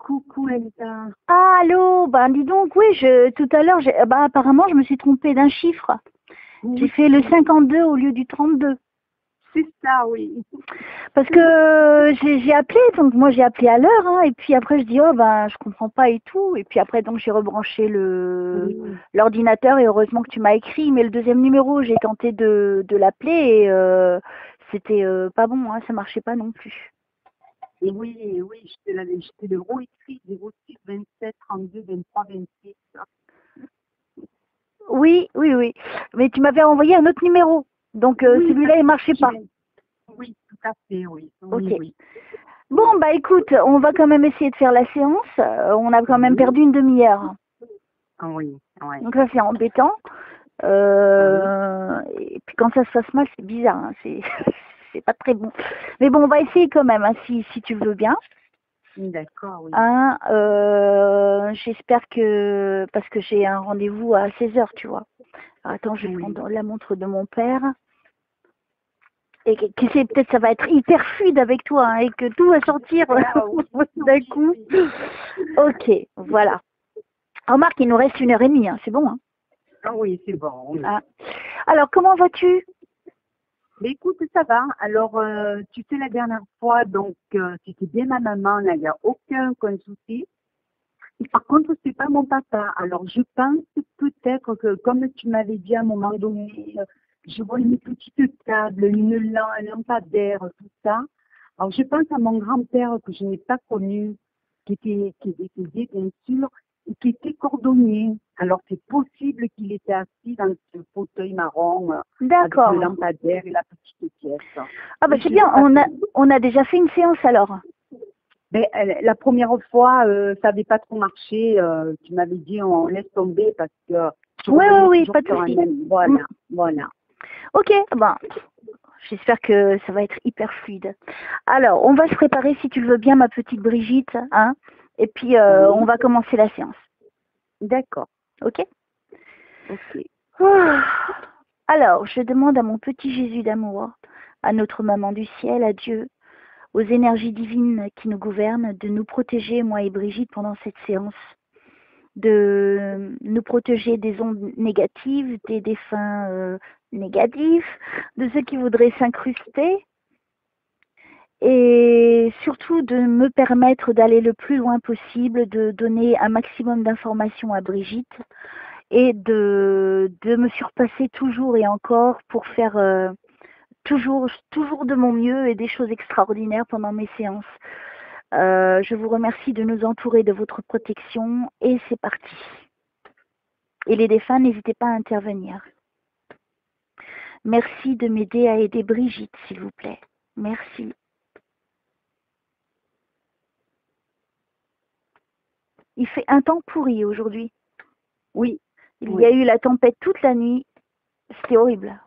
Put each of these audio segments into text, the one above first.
Coucou Elsa. Ah, allô, ben dis donc, oui, tout à l'heure, apparemment, je me suis trompée d'un chiffre. J'ai Oui, fait le 52 au lieu du 32. c'est ça, oui. Parce que j'ai appelé, donc moi j'ai appelé à l'heure, hein, et puis après je dis, oh ben je comprends pas et tout, et puis après donc j'ai rebranché Oui, l'ordinateur et heureusement que tu m'as écrit, mais le deuxième numéro, j'ai tenté de l'appeler et c'était pas bon, hein, ça marchait pas non plus. et oui, je te le réécrit 06 27 32 23 26. Oui, oui, oui, mais tu m'avais envoyé un autre numéro, donc Oui, celui-là il marchait pas. oui, tout à fait, oui. Ok. Oui, oui. Bon, bah écoute, on va quand même essayer de faire la séance. On a quand même Oui, perdu une demi-heure. oui, oui, Donc ça, c'est embêtant. oui. Et puis quand ça se passe mal, c'est bizarre. Hein. C'est c'est pas très bon. Mais bon, on va essayer quand même, hein, si tu le veux bien. D'accord, oui. Hein, j'espère que... Parce que j'ai un rendez-vous à 16h, tu vois. Alors, attends, je vais Oui. prendre la montre de mon père. Et qui sait, peut-être ça va être hyper fluide avec toi, hein, et que tout va sortir Ah, oui, d'un oui, coup. oui. Ok, voilà. Remarque, il nous reste 1h30, hein, c'est bon. Hein. Ah oui, c'est bon, oui. Ah. Alors, comment vas-tu? Mais écoute, ça va. Alors, tu sais, la dernière fois, donc, c'était bien ma maman, là, il n'y a aucun souci. Par contre, c'est pas mon papa. Alors, je pense peut-être que, comme tu m'avais dit à un moment donné, je vois une petite table, un lampadaire, tout ça. Alors, je pense à mon grand-père que je n'ai pas connu, qui est décédé, bien sûr, et qui était cordonnier. Alors, c'est possible qu'il était assis dans ce fauteuil marron, avec le D'accord. lampadaire et la petite pièce. Ah bah Et c'est je bien, l'ai pas connu. on a déjà fait une séance alors. Mais la première fois, ça n'avait pas trop marché. Tu m'avais dit on laisse tomber parce que tu Oui, oui, revenais oui, toujours pas de sur un souci. même. Mm. Voilà, voilà. Ok, ben, j'espère que ça va être hyper fluide. Alors, on va se préparer si tu le veux bien, ma petite Brigitte, hein, et puis on Oui, va commencer la séance. d'accord. Ok? Ok. Ah. Alors, je demande à mon petit Jésus d'amour, à notre maman du ciel, à Dieu, aux énergies divines qui nous gouvernent, de nous protéger, moi et Brigitte, pendant cette séance, de nous protéger des ondes négatives, des défunts négatifs, de ceux qui voudraient s'incruster, et surtout de me permettre d'aller le plus loin possible, de donner un maximum d'informations à Brigitte, et de me surpasser toujours et encore pour faire toujours de mon mieux et des choses extraordinaires pendant mes séances. Je vous remercie de nous entourer de votre protection et c'est parti. Et les défunts, n'hésitez pas à intervenir. Merci de m'aider à aider Brigitte, s'il vous plaît. Merci. Il fait un temps pourri aujourd'hui. Oui, Il y a oui. eu la tempête toute la nuit. C'était horrible.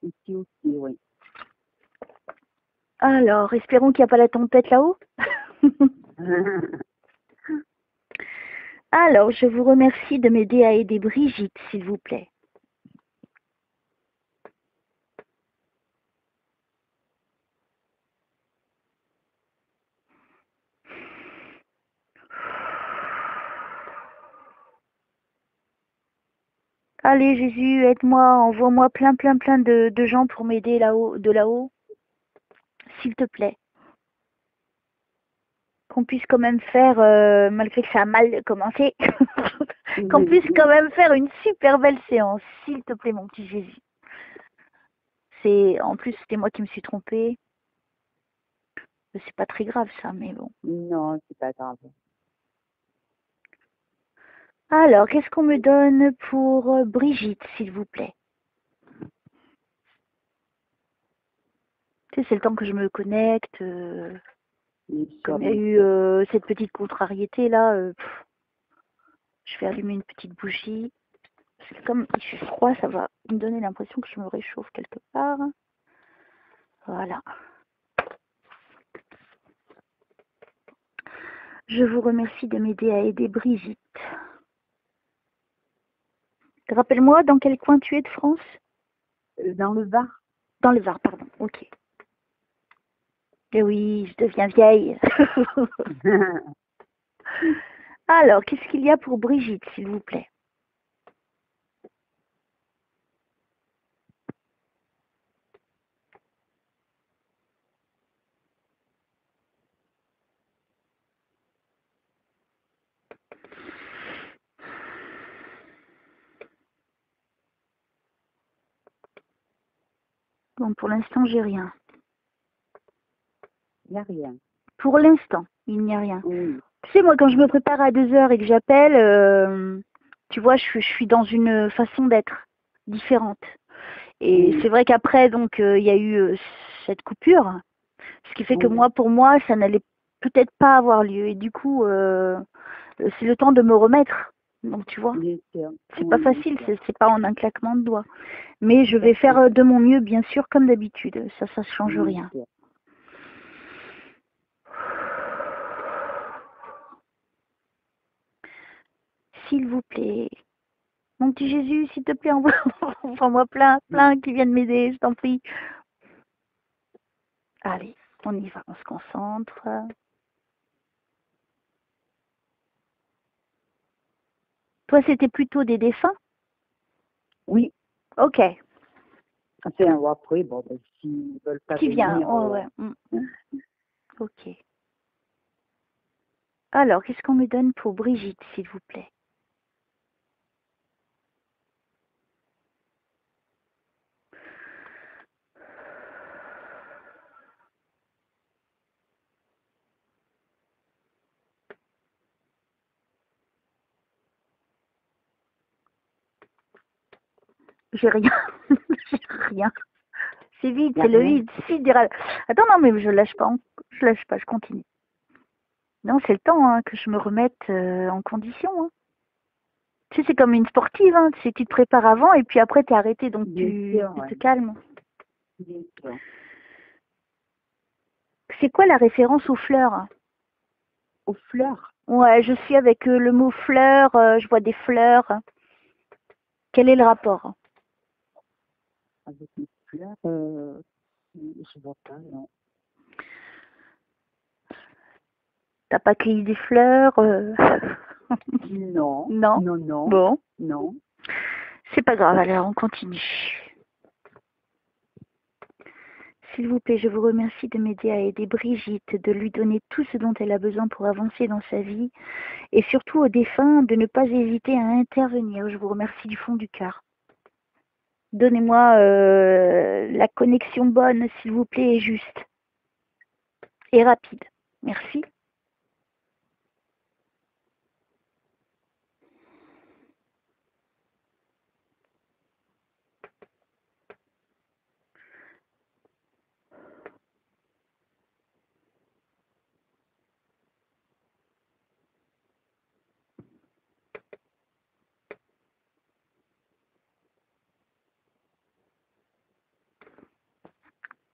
Ici aussi, oui. Alors, espérons qu'il n'y a pas la tempête là-haut. Alors, je vous remercie de m'aider à aider Brigitte, s'il vous plaît. Allez, Jésus, aide-moi, envoie-moi plein de gens pour m'aider là-haut, de là-haut, s'il te plaît. Qu'on puisse quand même faire, malgré que ça a mal commencé, qu'on puisse quand même faire une super belle séance, s'il te plaît, mon petit Jésus. En plus, c'était moi qui me suis trompée. C'est pas très grave ça, mais bon. Non, c'est pas grave. Alors, qu'est-ce qu'on me donne pour Brigitte, s'il vous plaît? Tu sais, c'est le temps que je me connecte. Comme il y a eu cette petite contrariété là, je vais allumer une petite bougie. Parce que comme il fait froid, ça va me donner l'impression que je me réchauffe quelque part. Voilà. Je vous remercie de m'aider à aider Brigitte. Rappelle-moi, dans quel coin tu es de France? Dans le Var. Dans le Var, pardon. Ok. Eh oui, je deviens vieille. Alors, qu'est-ce qu'il y a pour Brigitte, s'il vous plaît? Bon, pour l'instant, j'ai rien. Il n'y a rien. Pour l'instant, il n'y a rien. Oui. Tu sais, moi, quand je me prépare à 2 heures et que j'appelle, tu vois, je suis dans une façon d'être différente. Et c'est vrai qu'après, donc, il y a eu cette coupure, ce qui fait que moi, pour moi, ça n'allait peut-être pas avoir lieu. Et du coup, c'est le temps de me remettre. Donc, tu vois, c'est pas facile, c'est pas en un claquement de doigts. Mais je vais faire de mon mieux, bien sûr, comme d'habitude. Ça change rien. S'il vous plaît. Mon petit Jésus, s'il te plaît, envoie-moi plein qui viennent m'aider, je t'en prie. Allez, on y va, on se concentre. Toi, c'était plutôt des défunts? Oui. Ok. Enfin, après, bon, ben, s'ils veulent pas Qui vient? venir. Oh, ouais. Ok. Alors, qu'est-ce qu'on me donne pour Brigitte, s'il vous plaît? J'ai rien. J'ai rien. C'est vide, c'est le vide. Sidéral. Attends, non, mais je lâche pas. Je lâche pas, je continue. Non, c'est le temps hein, que je me remette en condition. Hein. Tu sais, c'est comme une sportive. Hein. Tu sais, tu te prépares avant et puis après, tu es arrêté. Donc, tu te calmes. Bien sûr. C'est quoi la référence aux fleurs? Aux fleurs? Ouais, je suis avec le mot fleurs. Je vois des fleurs. Quel est le rapport? Avec les fleurs, je vois pas, non. T'as pas cueilli des fleurs Non. Non. Non, non. Bon. Non. C'est pas grave, alors on continue. S'il vous plaît, je vous remercie de m'aider à aider Brigitte, de lui donner tout ce dont elle a besoin pour avancer dans sa vie et surtout aux défunts de ne pas hésiter à intervenir. Je vous remercie du fond du cœur. Donnez-moi la connexion bonne, s'il vous plaît, et juste. Et rapide. Merci.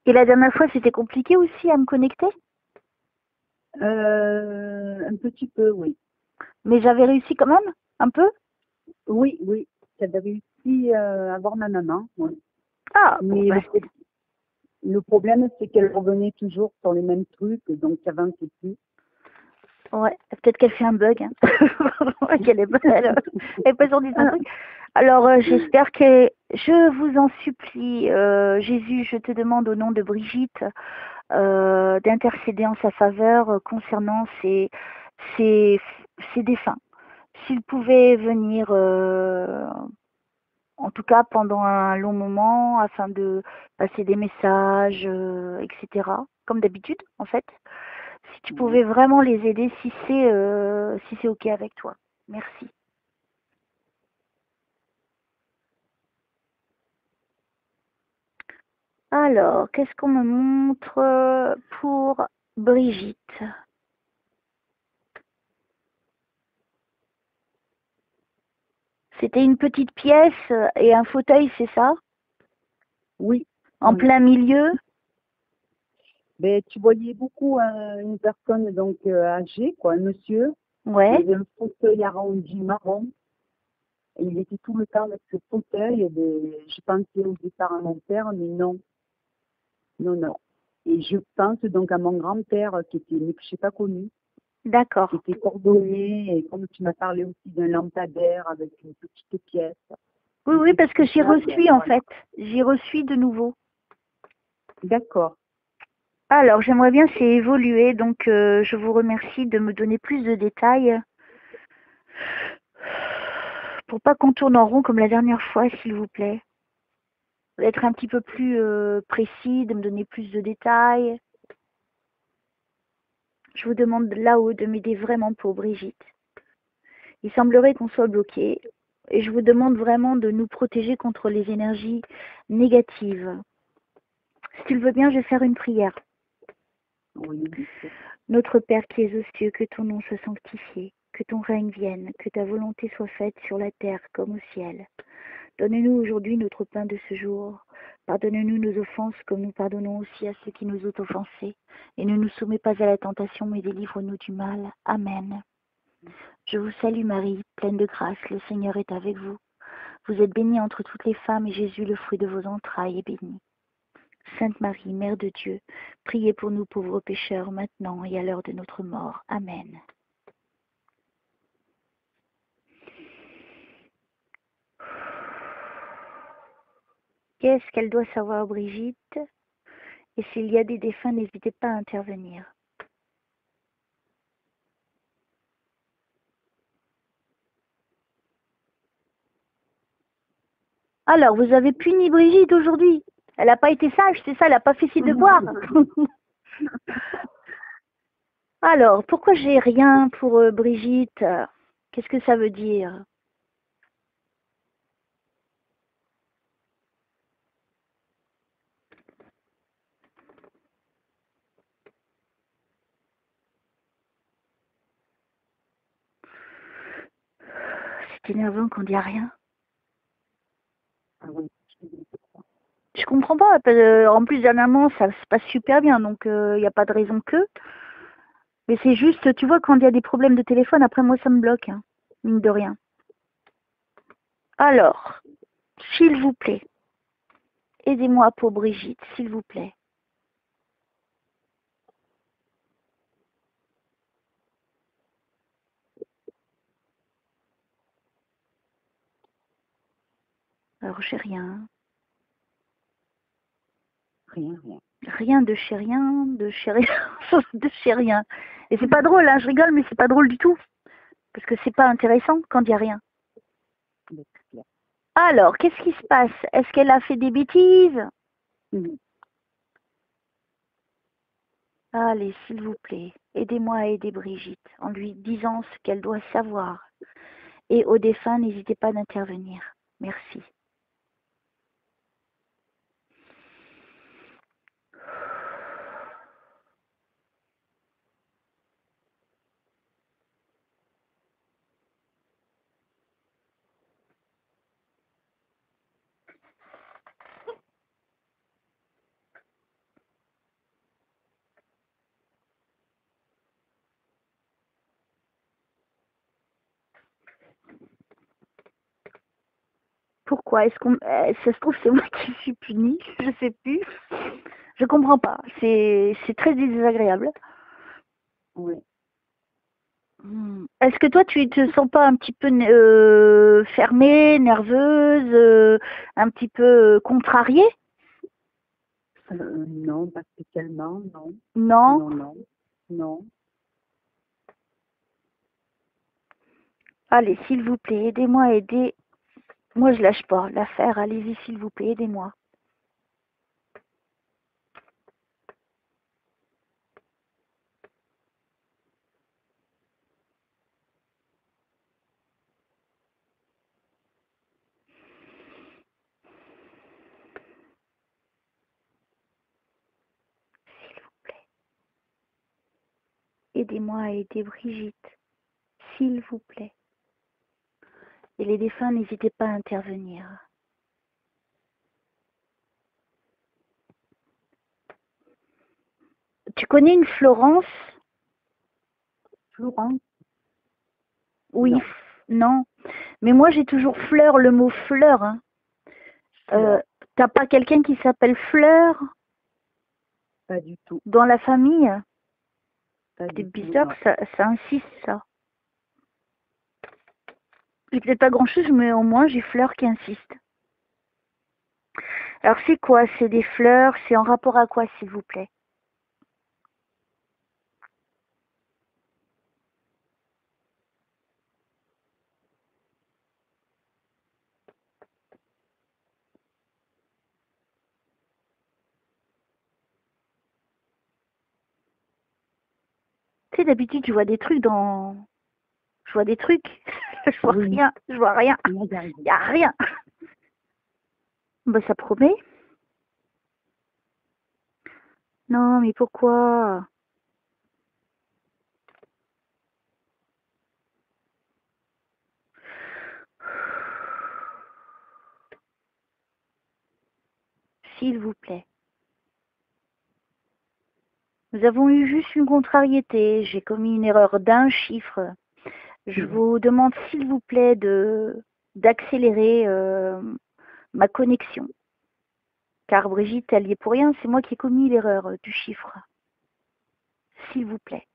Et la dernière fois, c'était compliqué aussi à me connecter? Un petit peu, oui. Mais j'avais réussi quand même? Un peu? Oui, oui. J'avais réussi à voir ma maman. Oui. Ah, mais bon, le problème, c'est qu'elle revenait toujours sur les mêmes trucs, donc ça n'avançait plus. ouais, peut-être qu'elle fait un bug. Hein. Qu'elle est bonne, elle est pas sur du truc. Alors, j'espère que je vous en supplie, Jésus, je te demande au nom de Brigitte d'intercéder en sa faveur concernant ces défunts. S'ils pouvaient venir, en tout cas pendant un long moment, afin de passer des messages, etc., comme d'habitude, en fait. Si tu pouvais vraiment les aider, si c'est OK avec toi. Merci. Alors, qu'est-ce qu'on me montre pour Brigitte? C'était une petite pièce et un fauteuil, c'est ça? Oui. En plein milieu? Ben, tu voyais beaucoup une personne donc âgée, quoi, un monsieur. Ouais. Il avait un fauteuil arrondi marron. Et il était tout le temps avec ce fauteuil. Et ben, je pensais au départ à mon père, mais non. Non, non. Et je pense donc à mon grand-père qui était, mais que je n'ai pas connu, D'accord. qui était cordonnier, et comme tu m'as parlé aussi d'un lampadaire avec une petite pièce. Oui, une oui, parce que petite j'ai table, reçu en voilà. fait. J'ai reçu de nouveau. D'accord. Alors, j'aimerais bien c'est évoluer, donc je vous remercie de me donner plus de détails pour pas qu'on tourne en rond comme la dernière fois, s'il vous plaît. D'être un petit peu plus précis, de me donner plus de détails. Je vous demande là-haut de m'aider vraiment pour Brigitte. Il semblerait qu'on soit bloqué et je vous demande vraiment de nous protéger contre les énergies négatives. Si tu le veux bien, je vais faire une prière. Oui, bien sûr. Notre Père qui es aux cieux, que ton nom soit sanctifié, que ton règne vienne, que ta volonté soit faite sur la terre comme au ciel. Donne-nous aujourd'hui notre pain de ce jour. Pardonne-nous nos offenses comme nous pardonnons aussi à ceux qui nous ont offensés. Et ne nous soumets pas à la tentation, mais délivre-nous du mal. Amen. Je vous salue Marie, pleine de grâce, le Seigneur est avec vous. Vous êtes bénie entre toutes les femmes et Jésus, le fruit de vos entrailles, est béni. Sainte Marie, Mère de Dieu, priez pour nous pauvres pécheurs, maintenant et à l'heure de notre mort. Amen. Qu'est-ce qu'elle doit savoir, Brigitte? Et s'il y a des défunts, n'hésitez pas à intervenir. Alors, vous avez puni Brigitte aujourd'hui. Elle n'a pas été sage, c'est ça, elle n'a pas fait ses devoirs. Alors, pourquoi j'ai rien pour Brigitte? Qu'est-ce que ça veut dire? C'est énervant qu'on dit rien. Ah oui. Je comprends pas. En plus, dernièrement, ça se passe super bien, donc il n'y a pas de raison que. Mais c'est juste, tu vois, quand il y a des problèmes de téléphone, après moi, ça me bloque, hein, mine de rien. Alors, s'il vous plaît, aidez-moi pour Brigitte, s'il vous plaît. Alors, j'ai rien. Rien, rien. Rien de chez rien, de chez rien, de chez rien. Et c'est pas drôle, hein, je rigole, mais c'est pas drôle du tout. Parce que c'est pas intéressant quand il n'y a rien. Alors, qu'est-ce qui se passe? Est-ce qu'elle a fait des bêtises? Allez, s'il vous plaît, aidez-moi à aider Brigitte en lui disant ce qu'elle doit savoir. Et aux défunts, n'hésitez pas d'intervenir. Merci. Pourquoi est-ce qu'on... ça se trouve, c'est moi qui suis punie. Je sais plus. Je comprends pas. C'est très désagréable. Oui. Est-ce que toi, tu te sens pas un petit peu fermée, nerveuse, un petit peu contrariée? Non, pas spécialement, non. Non? Non, non, non. Allez, s'il vous plaît, aidez-moi à aider. Moi, je lâche pas l'affaire. Allez-y, s'il vous plaît, aidez-moi. S'il vous plaît. Aidez-moi à aider Brigitte. S'il vous plaît. Et les défunts, n'hésitez pas à intervenir. Tu connais une Florence? Florence? Oui, Non. non. Mais moi, j'ai toujours Fleur, le mot fleur. Hein. T'as pas quelqu'un qui s'appelle Fleur? Pas du tout. Dans la famille, Pas c'est du tout, bizarre, non. ça insiste, ça. J'ai peut-être pas grand-chose, mais au moins j'ai fleurs qui insistent. Alors c'est quoi? C'est des fleurs, c'est en rapport à quoi, s'il vous plaît? Tu sais, d'habitude, je vois des trucs dans... Je vois des trucs. Je vois Oui. rien, je vois rien. Il n'y a rien. Il n'y a rien. Bah, ça promet. Non, mais pourquoi? S'il vous plaît. Nous avons eu juste une contrariété. J'ai commis une erreur d'un chiffre. Je vous demande, s'il vous plaît, d'accélérer ma connexion. Car Brigitte, elle y est pour rien. C'est moi qui ai commis l'erreur du chiffre. S'il vous plaît.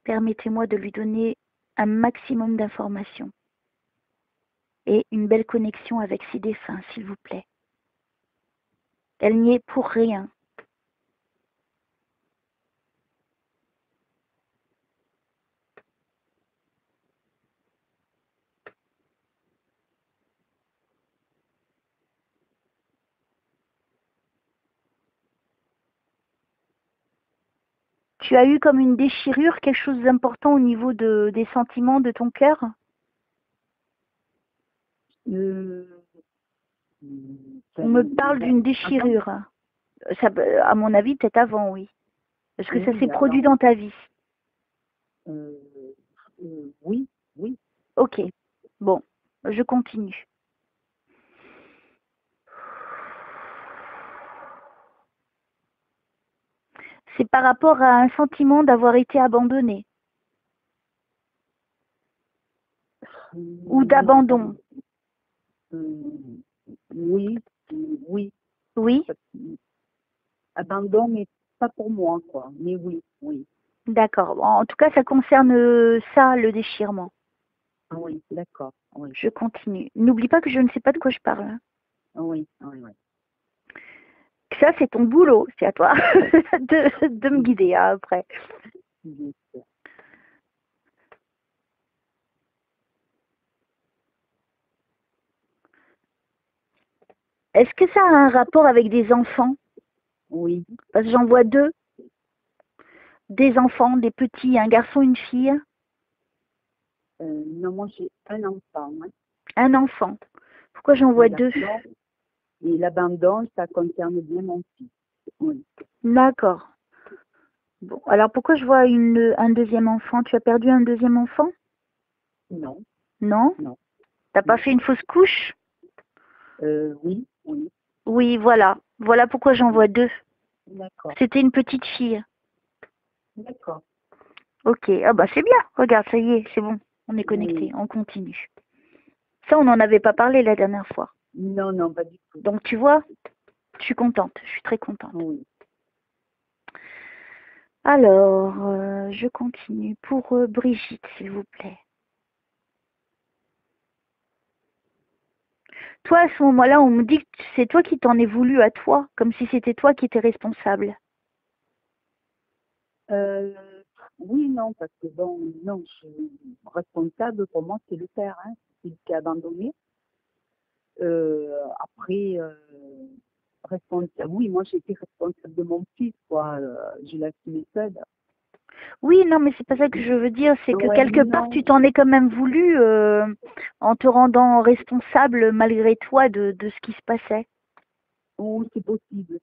Permettez-moi de lui donner un maximum d'informations et une belle connexion avec ses défunts, s'il vous plaît. Elle n'y est pour rien. Tu as eu comme une déchirure, quelque chose d'important au niveau des sentiments de ton cœur? Euh, On me parle d'une déchirure. Ça, à mon avis, peut-être avant, oui. Est-ce que ça oui, s'est produit dans ta vie? euh, oui, oui. Ok. Bon, je continue. C'est par rapport à un sentiment d'avoir été abandonné ou d'abandon. Oui, oui. Oui, Abandon, mais pas pour moi, quoi. Mais oui, oui. d'accord. En tout cas, ça concerne ça, le déchirement. Oui, d'accord. Oui, Je continue. N'oublie pas que je ne sais pas de quoi je parle, hein. oui, oui, oui. Ça, c'est ton boulot. C'est à toi de me guider hein, après. Bien sûr. Est-ce que ça a un rapport avec des enfants? Oui. Parce que j'en vois deux. Des enfants, des petits, un garçon, une fille. Non, moi j'ai un enfant. Hein. Un enfant. Pourquoi j'en vois deux? Et l'abandon, ça concerne bien mon fils. Oui. D'accord. Bon, alors pourquoi je vois un deuxième enfant? Tu as perdu un deuxième enfant? Non, Non? non. T'as pas fait une fausse couche? Oui, oui. Oui, voilà. Voilà pourquoi j'en vois deux. D'accord. C'était une petite fille. D'accord. Ok. Ah bah c'est bien. Regarde, ça y est, c'est bon. On est connecté. Oui. On continue. Ça, on n'en avait pas parlé la dernière fois. Non, non, pas du tout. Donc tu vois, je suis contente. Je suis très contente. Oui. Alors, je continue. Pour Brigitte, s'il vous plaît. Toi, à ce moment-là, on me dit que c'est toi qui t'en es voulu à toi, comme si c'était toi qui étais responsable. Euh, oui, non, parce que bon, non, je suis responsable, pour moi, c'est le père, hein, c'est lui qui a abandonné. Après, responsable, oui, moi j'étais responsable de mon fils, quoi. Je l'ai assumé seule. Oui, non, mais c'est pas ça que je veux dire. C'est que Ouais, quelque mais part, non, tu t'en es quand même voulu en te rendant responsable malgré toi de ce qui se passait. oh, c'est possible,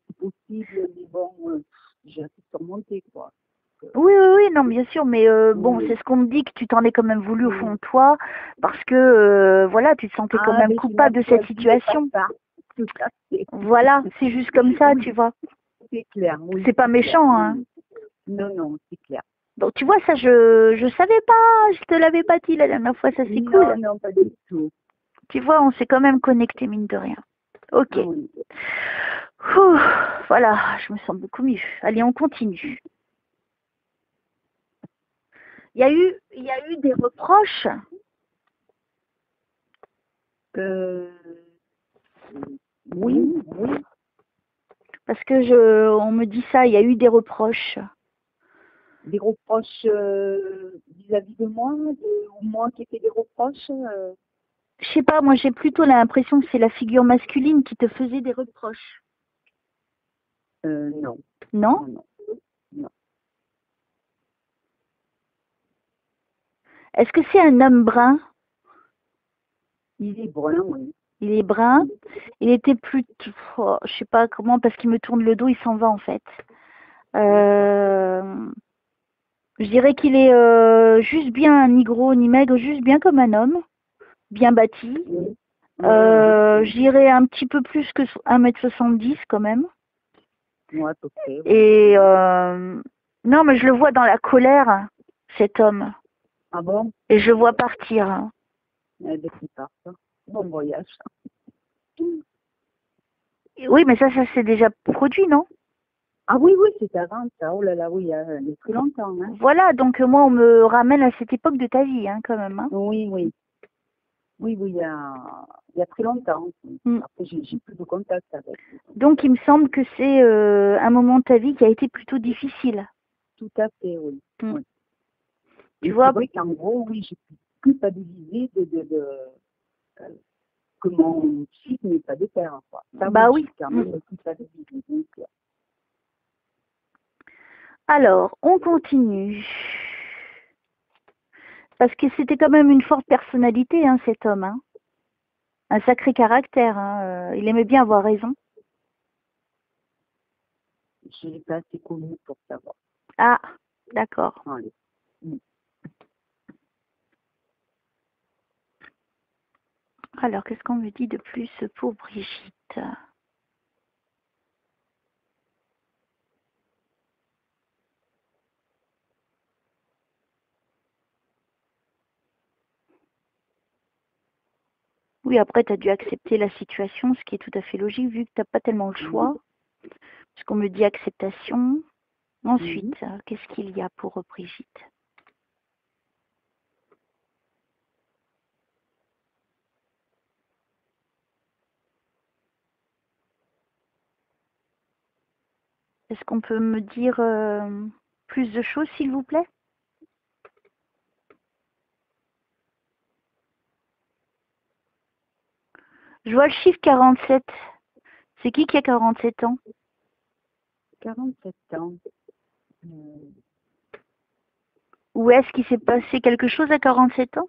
mais bon, j'ai assez surmonté, quoi. Oui, oui, oui, non, bien sûr, mais bon, c'est Oui, ce qu'on me dit que tu t'en es quand même voulu au fond oui. de toi, parce que, voilà, tu te sentais quand Ah, même mais je coupable n'ai de cette choisi de pas situation. ça. Tout à fait. Voilà, c'est juste comme ça, Oui, tu vois. c'est clair, oui, C'est pas c'est clair. méchant, hein. Oui. Non, non, c'est clair. Donc, tu vois, ça, je savais pas, je te l'avais pas dit la dernière fois, ça, c'est Non, cool. non, pas du tout. Tu vois, on s'est quand même connecté, mine de rien. Ok. Oui. Ouh, voilà, je me sens beaucoup mieux. Allez, on continue. Il y a eu des reproches. Oui, Parce que on me dit ça, il y a eu des reproches. des reproches vis-à-vis de moi, ou moi qui ai fait des reproches. Je sais pas, moi j'ai plutôt l'impression que c'est la figure masculine qui te faisait des reproches. Non. Non? Non. Est-ce que c'est un homme brun? Il est brun, oui. Il est brun. Il était plus, oh, je sais pas comment, parce qu'il me tourne le dos, il s'en va en fait. Je dirais qu'il est juste bien ni gros ni maigre, juste bien comme un homme, bien bâti. Oui. Je dirais un petit peu plus que 1,70 m quand même. Moi, à peu près. Oui. Et non, mais je le vois dans la colère, cet homme. Ah bon? Et je le vois partir. Dès qu'il part. Bon voyage. Oui, mais ça s'est déjà produit, non? Ah oui, c'est avant ça. Oh là là, oui, il y a très longtemps. Hein. Voilà, donc moi, on me ramène à cette époque de ta vie, hein, quand même. Hein. Oui, il y a très longtemps. Après, j'ai plus de contact avec lui. Donc, il me semble que c'est un moment de ta vie qui a été plutôt difficile. Tout à fait, oui. Oui. Tu vois? C'est vrai qu'en gros, oui, j'ai pu culpabiliser que mon fils n'ait pas de père. Quoi. Ça, Bah oui. J'ai quand même culpabilisé. Donc, alors, on continue. Parce que c'était quand même une forte personnalité, hein, cet homme. Hein. Un sacré caractère. Hein. Il aimait bien avoir raison. je n'ai pas assez connu pour savoir. Ah, d'accord. Allez. Alors, qu'est-ce qu'on me dit de plus pour Brigitte? Oui, après, tu as dû accepter la situation, ce qui est tout à fait logique, vu que tu n'as pas tellement le choix. Parce qu'on me dit acceptation. Ensuite, qu'est-ce qu'il y a pour Brigitte? Est-ce qu'on peut me dire plus de choses, s'il vous plaît? Je vois le chiffre 47. C'est qui a 47 ans? 47 ans. Ou est-ce qu'il s'est passé quelque chose à 47 ans?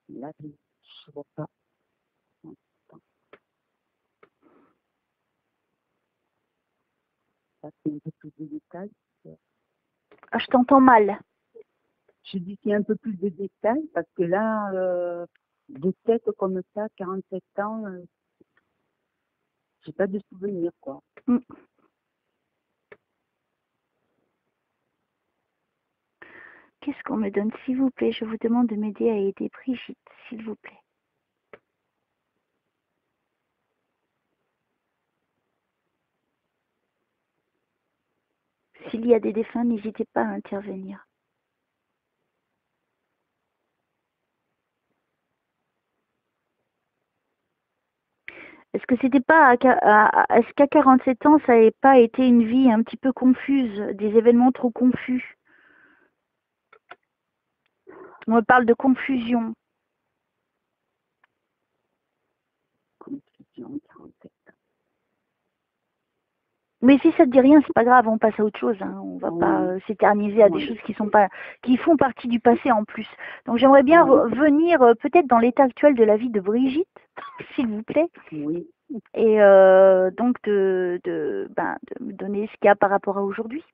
Là, je ne vois pas. Ça, c'est un peu plus de détails. Ah, je t'entends mal. Je dis qu'il y a un peu plus de détails parce que là, de tête comme ça, 47 ans, j'ai pas de souvenirs, quoi. Qu'est-ce qu'on me donne, s'il vous plaît? Je vous demande de m'aider à aider Brigitte, s'il vous plaît. S'il y a des défunts, n'hésitez pas à intervenir. Est-ce que c'était pas est-ce qu'à 47 ans, ça n'avait pas été une vie un petit peu confuse, des événements trop confus? On me parle de confusion. Confusion, 47 ans. Mais si ça te dit rien, c'est pas grave, on passe à autre chose. Hein. On va pas s'éterniser à des choses qui font partie du passé en plus. Donc j'aimerais bien venir peut-être dans l'état actuel de la vie de Brigitte, s'il vous plaît. Oui. Et donc de me donner ce qu'il y a par rapport à aujourd'hui.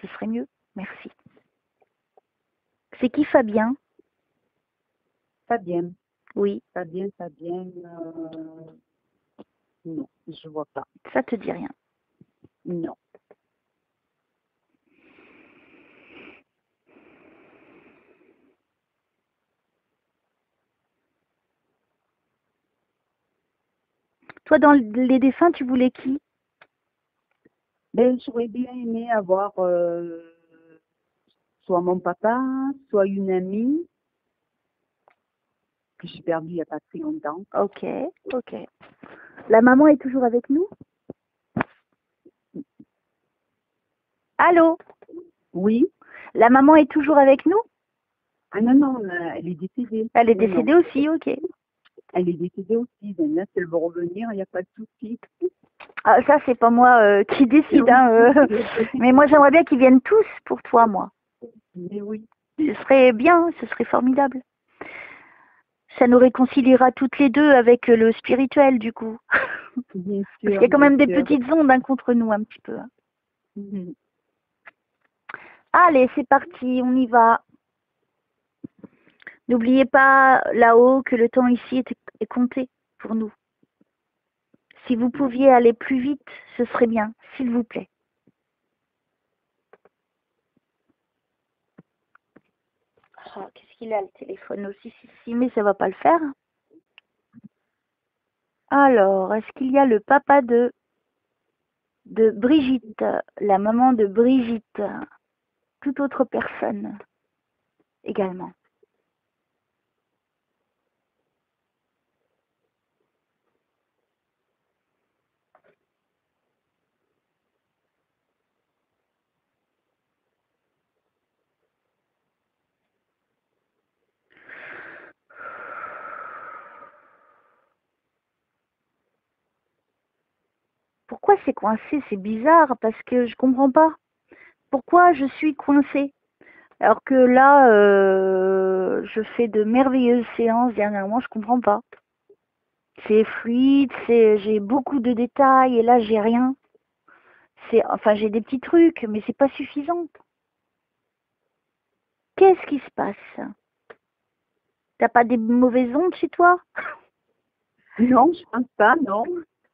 Ce serait mieux. Merci. C'est qui Fabien? Fabien. Oui. Fabien. Non, je vois pas. Ça te dit rien? Non. toi, dans les défunts, tu voulais qui? Ben, j'aurais bien aimé avoir soit mon papa, soit une amie que j'ai perdue il n'y a pas très longtemps. Ok, ok. La maman est toujours avec nous? Allô? Oui. La maman est toujours avec nous? Ah non, non, elle est décédée. Elle est Non, décédée non. aussi, ok. Elle est décédée aussi. Donc là, si elle veut revenir, il n'y a pas de souci. Ah, ça, c'est pas moi qui décide, hein. Mais moi, j'aimerais bien qu'ils viennent tous pour toi, moi. Mais oui, Ce serait bien, ce serait formidable. Ça nous réconciliera toutes les deux avec le spirituel, du coup. bien Parce qu'il sûr, y a quand bien même des sûr. petites ondes hein, contre nous, un petit peu. Hein. Mhm. Allez, c'est parti, on y va. N'oubliez pas là-haut que le temps ici est compté pour nous. Si vous pouviez aller plus vite, ce serait bien, s'il vous plaît. Ah, qu'est-ce qu'il a le téléphone aussi, si, mais ça va pas le faire. Alors, est-ce qu'il y a le papa de Brigitte, la maman de Brigitte, toute autre personne également? Pourquoi c'est coincé? C'est bizarre parce que je comprends pas. Pourquoi je suis coincée? Alors que là, je fais de merveilleuses séances dernièrement, je comprends pas. C'est fluide, j'ai beaucoup de détails et là j'ai rien. Enfin j'ai des petits trucs, mais c'est pas suffisant. Qu'est-ce qui se passe? T'as pas des mauvaises ondes chez toi? Non, je pense pas, non.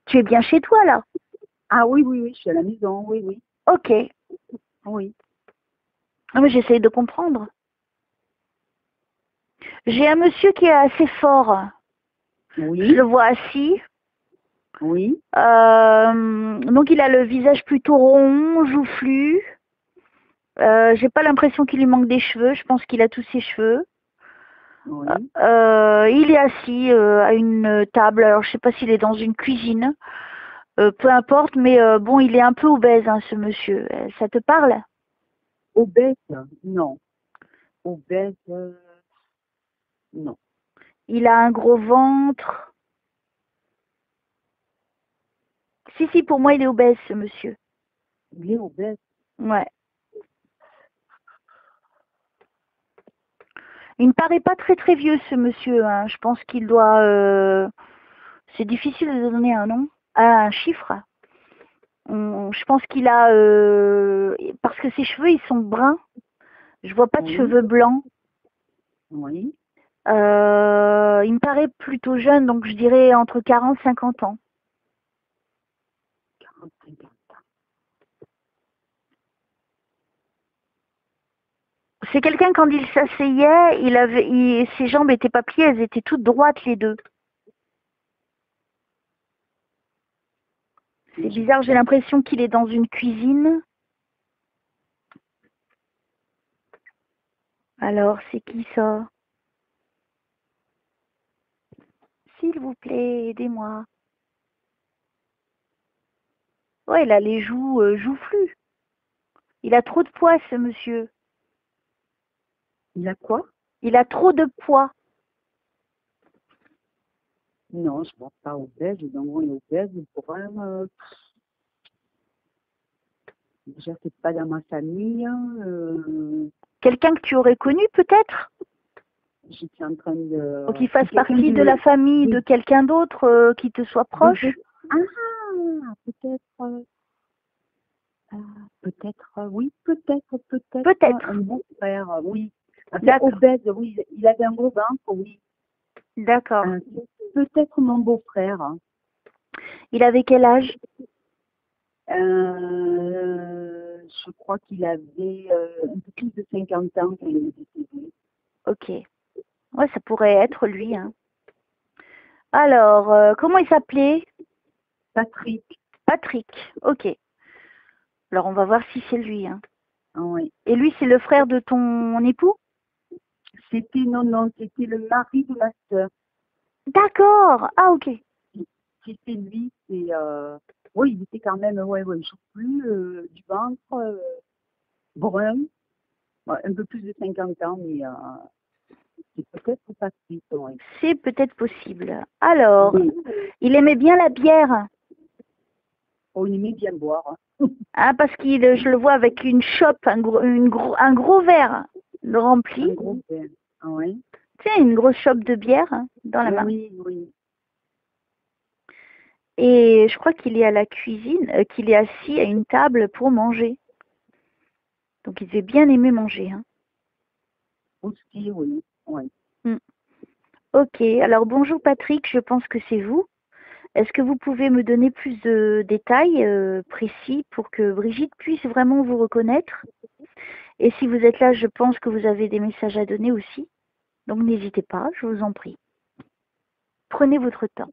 Tu es bien chez toi là? Ah oui, oui, oui, je suis à la maison, oui, oui. Ok. Oui. Ah, mais j'essaye de comprendre. J'ai un monsieur qui est assez fort. Oui, Je le vois assis. oui, Donc il a le visage plutôt rond, joufflu. J'ai pas l'impression qu'il lui manque des cheveux. Je pense qu'il a tous ses cheveux. oui. Il est assis à une table. Alors je sais pas s'il est dans une cuisine. Peu importe, mais bon, il est un peu obèse, hein, ce monsieur. Ça te parle? Obèse, non. Obèse, non. Il a un gros ventre. Si, si, pour moi, il est obèse, ce monsieur. Il est obèse. Ouais. Il ne paraît pas très très vieux, ce monsieur. Hein. Je pense qu'il doit... C'est difficile de donner un nom, un chiffre. Je pense qu'il a... Parce que ses cheveux, ils sont bruns. Je vois pas de Oui, cheveux blancs. oui. Il me paraît plutôt jeune, donc je dirais entre 40 et 50 ans. 45 ans. C'est quelqu'un, quand il s'asseyait, ses jambes étaient pas pliées, elles étaient toutes droites les deux. C'est bizarre, j'ai l'impression qu'il est dans une cuisine. Alors, c'est qui ça? S'il vous plaît, aidez-moi. Ouais, il a les joues joufflues. Il a trop de poids, ce monsieur. Il a quoi? Il a trop de poids. Non, je ne pense pas obèse. Donc, on est obèse. Le problème, déjà, c'est pas dans ma famille. Quelqu'un que tu aurais connu, peut-être? Je suis en train de... Ou qu'il fasse C'est quelqu'un partie de la famille de quelqu'un d'autre qui te soit proche? Ah, peut-être... peut-être, oui, peut-être Peut-être. un beau-frère, oui. Enfin, D'accord. obèse, oui, il avait un gros ventre, oui. D'accord. Peut-être mon beau-frère. Il avait quel âge? Je crois qu'il avait un peu plus de 50 ans quand il est décédé. Ok. Ouais, ça pourrait être lui. Hein. Alors, comment il s'appelait? Patrick. Patrick, ok. Alors, on va voir si c'est lui. Hein. Oui. Et lui, c'est le frère de ton époux? Non, c'était le mari de ma sœur. D'accord. Ah, ok. C'était lui, oui, il était quand même, je sais plus, du ventre, brun, ouais, un peu plus de 50 ans, mais c'est peut-être pas si, ouais. C'est peut-être possible. Alors, Oui. il aimait bien la bière. On aimait bien boire. Hein. Hein, parce je le vois avec une chope, un gros verre rempli. Un gros verre. Oui. Tu sais, une grosse chope de bière dans la main. Oui. Et je crois qu'il est à la cuisine, qu'il est assis à une table pour manger. Donc il devait bien aimer manger. Hein. Aussi, oui. Mm. Ok, alors bonjour Patrick, je pense que c'est vous. Est-ce que vous pouvez me donner plus de détails précis pour que Brigitte puisse vraiment vous reconnaître? Et si vous êtes là, je pense que vous avez des messages à donner aussi. Donc n'hésitez pas, je vous en prie. Prenez votre temps.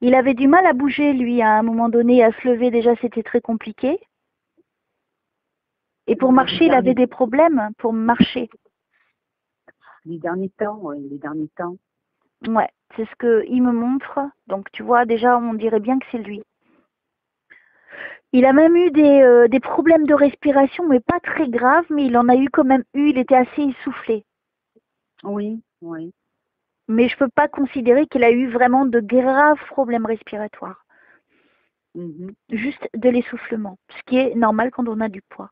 Il avait du mal à bouger, lui, à un moment donné, à se lever. Déjà, c'était très compliqué. Et pour marcher, il avait des problèmes pour marcher. Les derniers temps. Ouais, c'est ce qu'il me montre. Donc, tu vois, déjà, on dirait bien que c'est lui. Il a même eu des problèmes de respiration, mais pas très graves, mais il en a eu quand même eu. Il était assez essoufflé. Oui. Mais je ne peux pas considérer qu'il a eu vraiment de graves problèmes respiratoires. Juste de l'essoufflement, ce qui est normal quand on a du poids.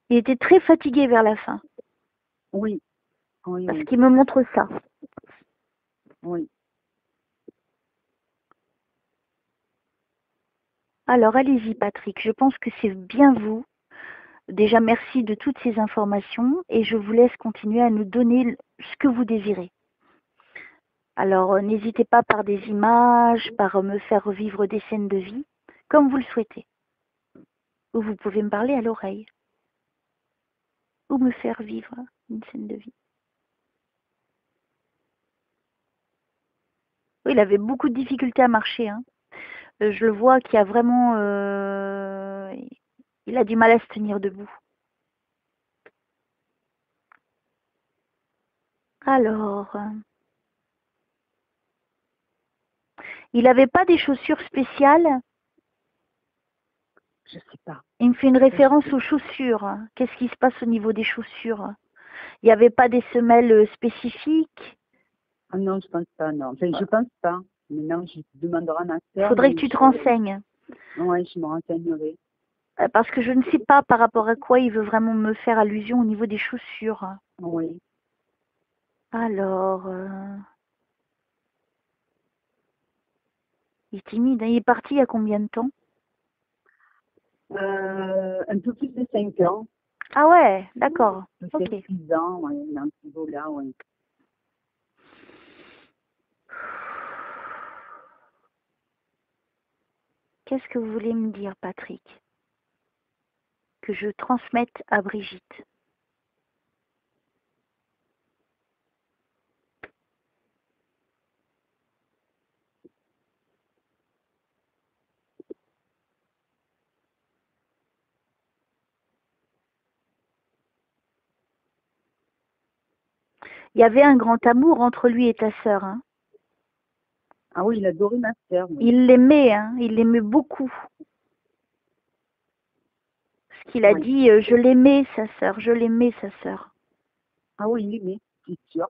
Il était très fatigué vers la fin. Oui. Parce qu'il me montre ça. Oui. Alors, allez-y, Patrick. Je pense que c'est bien vous. Déjà, merci de toutes ces informations et je vous laisse continuer à nous donner ce que vous désirez. Alors, n'hésitez pas par des images, par me faire revivre des scènes de vie, comme vous le souhaitez. Ou vous pouvez me parler à l'oreille. Ou me faire vivre une scène de vie. Oui, il avait beaucoup de difficultés à marcher. Hein. Je le vois qu'il a vraiment... il a du mal à se tenir debout. Alors... il n'avait pas des chaussures spéciales? Je sais pas. Il me fait une référence aux chaussures. Qu'est-ce qui se passe au niveau des chaussures? Il n'y avait pas des semelles spécifiques? Ah non, je pense pas, non. Enfin, je pense pas. Maintenant, je demanderai à ma Il sœur. faudrait que tu te renseignes. Oui, je me renseignerai. Parce que je ne sais pas par rapport à quoi il veut vraiment me faire allusion au niveau des chaussures. Oui. Alors... il est timide. Hein. Il est parti il y a combien de temps? Un peu plus de 5 ans. Ah ouais, d'accord. Peut-être Ok. 6 ans, dans ce niveau-là, oui. Qu'est-ce que vous voulez me dire, Patrick? Que je transmette à Brigitte. Il y avait un grand amour entre lui et ta sœur. Hein. Ah oui, il adorait ma sœur. Oui. Il l'aimait, hein. Il l'aimait beaucoup. Ce qu'il a dit, je l'aimais, sa sœur, je l'aimais, sa sœur. Ah oui, il l'aimait, c'est sûr.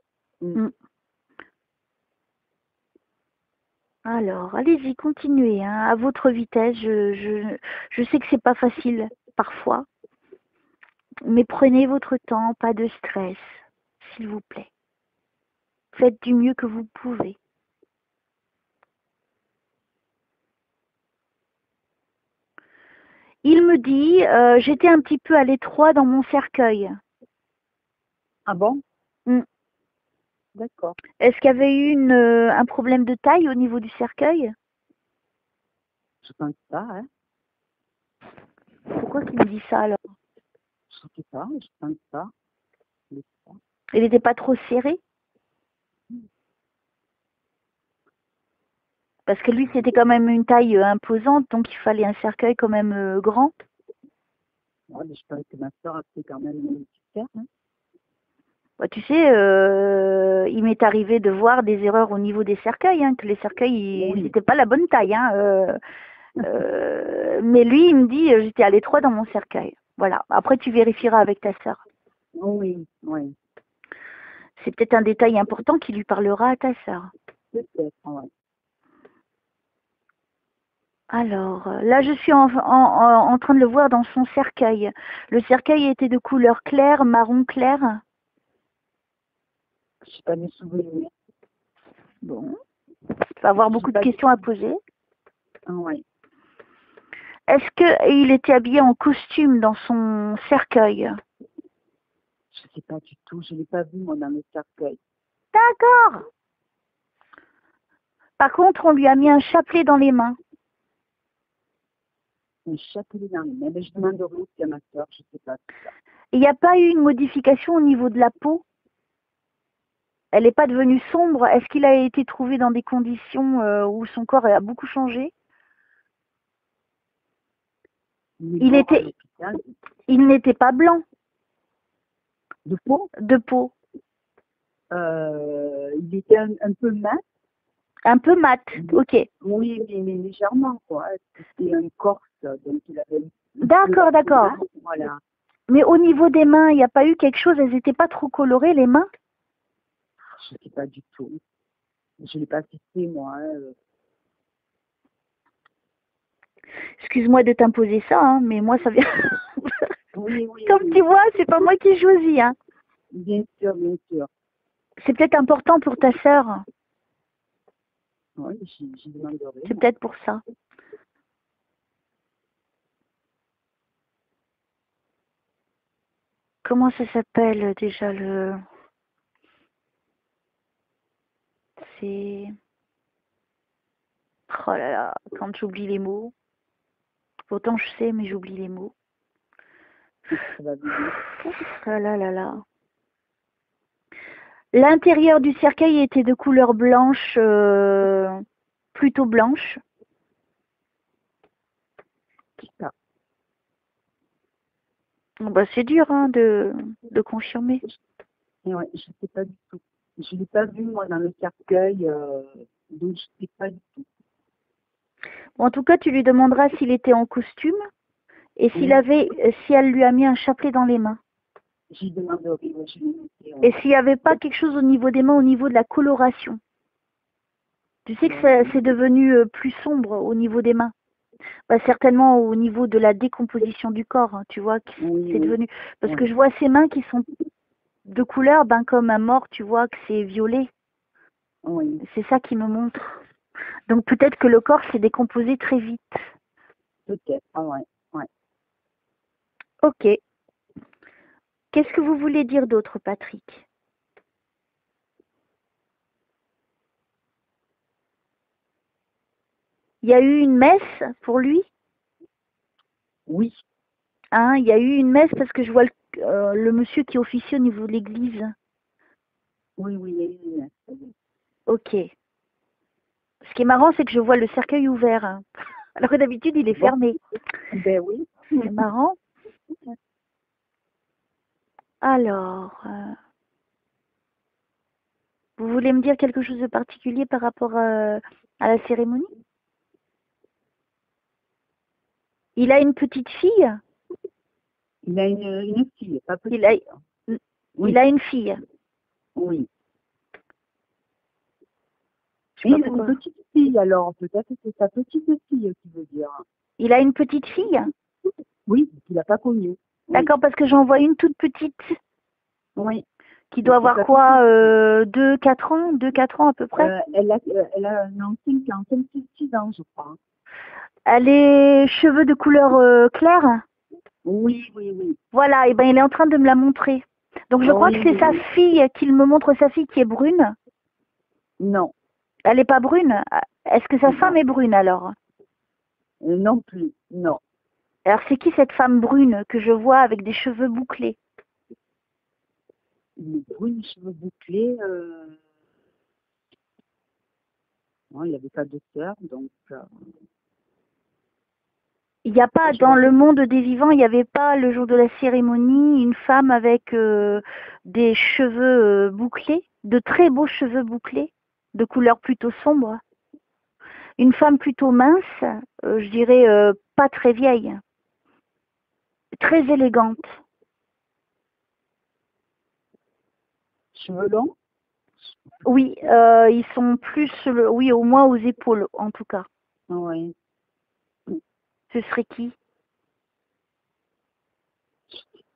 Alors, allez-y, continuez, hein, à votre vitesse. Je sais que c'est pas facile parfois, mais prenez votre temps, pas de stress, s'il vous plaît. Faites du mieux que vous pouvez. Il me dit, j'étais un petit peu à l'étroit dans mon cercueil. Ah bon? D'accord. Est-ce qu'il y avait eu un problème de taille au niveau du cercueil? Je pense pas, hein. Pourquoi tu me dis ça alors? Je sais pas, je pense pas. c'est ça. Il n'était pas trop serré? Parce que lui, c'était quand même une taille imposante, donc il fallait un cercueil quand même grand. Ouais, mais je pense que ma soeur a fait quand même une petite terre. Hein. Bah, tu sais, il m'est arrivé de voir des erreurs au niveau des cercueils, hein, que les cercueils, Oui, c'était pas la bonne taille. Hein, mais lui, il me dit, j'étais à l'étroit dans mon cercueil. Voilà. Après, tu vérifieras avec ta sœur. oui, oui, C'est peut-être un détail important qui lui parlera à ta sœur. peut-être, ouais. Alors, là, je suis en train de le voir dans son cercueil. Le cercueil était de couleur claire, marron clair. Je sais pas mes souvenirs. Bon, tu vas avoir beaucoup de questions à poser. Ouais. Est-ce qu'il était habillé en costume dans son cercueil? Je sais pas du tout, je l'ai pas vu moi dans le cercueil. D'accord. Par contre, on lui a mis un chapelet dans les mains. Un chapelet dans les mains, mais je demanderai aussi à ma soeur, je sais pas tout ça. Il n'y a pas eu une modification au niveau de la peau? Elle n'est pas devenue sombre? Est-ce qu'il a été trouvé dans des conditions où son corps a beaucoup changé? Il n'était pas blanc de peau, de peau, il était un peu mat. un peu mat, ok. Oui, mais légèrement, quoi. C'était un corse, donc il avait... D'accord, d'accord. Voilà. Mais au niveau des mains, il n'y a pas eu quelque chose? Elles n'étaient pas trop colorées, les mains? Je ne sais pas du tout. Je ne l'ai pas cité, moi. Excuse-moi de t'imposer ça, hein, mais moi, ça vient... Oui, oui. Comme oui. tu vois, c'est pas moi qui choisis. Hein. Bien sûr, bien sûr. C'est peut-être important pour ta sœur. Oui, j'y demanderai. C'est peut-être pour ça. Comment ça s'appelle déjà le... C'est... Oh là là, quand j'oublie les mots. Pourtant je sais, mais j'oublie les mots. Ça va bien. Ah là là là. L'intérieur du cercueil était de couleur blanche, plutôt blanche. C'est ça. Bon, bah, c'est dur hein, de confirmer. Ouais, je ne sais pas du tout. Je ne l'ai pas vu, moi, dans le cercueil, donc je ne sais pas du tout. Bon, en tout cas, tu lui demanderas s'il était en costume et si elle lui a mis un chapelet dans les mains. J'y demanderai. Ouais, et s'il n'y avait pas quelque chose au niveau des mains, au niveau de la coloration. Tu sais que c'est devenu plus sombre au niveau des mains. Bah, certainement au niveau de la décomposition du corps, hein, tu vois, c'est devenu. Parce que je vois ces mains qui sont de couleur, ben comme un mort, tu vois que c'est violet. Oui. C'est ça qui me montre. Donc peut-être que le corps s'est décomposé très vite. Peut-être, ouais. Ok. Qu'est-ce que vous voulez dire d'autre, Patrick? Il y a eu une messe pour lui? Oui. Hein, il y a eu une messe parce que je vois le monsieur qui officie au niveau de l'église. Oui, il y a eu une messe. Ok. Ce qui est marrant, c'est que je vois le cercueil ouvert. Hein. Alors que d'habitude, il est fermé. Ben oui. C'est marrant. Alors, vous voulez me dire quelque chose de particulier par rapport à la cérémonie? Il a une petite fille? Il a une fille, pas petite. Il a une fille? Oui. Et il a une petite fille, alors peut-être que c'est sa petite fille qui veut dire. Il a une petite fille? Oui, qu'il n'a pas connue. D'accord, parce que j'en vois une toute petite. Oui. Qui doit avoir quoi, 2-4 ans? 2-4 ans à peu près? Elle a 5-6 ans, je crois. Elle est cheveux de couleur claire? Oui. Voilà, et ben il est en train de me la montrer. Donc je crois que c'est sa fille qu'il me montre, sa fille qui est brune. Non. Elle n'est pas brune. Est-ce que sa femme est brune alors? Non plus, non. Alors c'est qui cette femme brune que je vois avec des cheveux bouclés? Une brune, cheveux bouclés. Bon, il n'avait pas de sœur, donc Il n'y a pas, je dans vois le pas. monde des vivants, il n'y avait pas, le jour de la cérémonie, une femme avec des cheveux bouclés, de très beaux cheveux bouclés, de couleur plutôt sombre. Une femme plutôt mince, je dirais pas très vieille, très élégante. Cheveux longs? Oui, ils sont plus, oui, au moins aux épaules, en tout cas. Oui. Ce serait qui?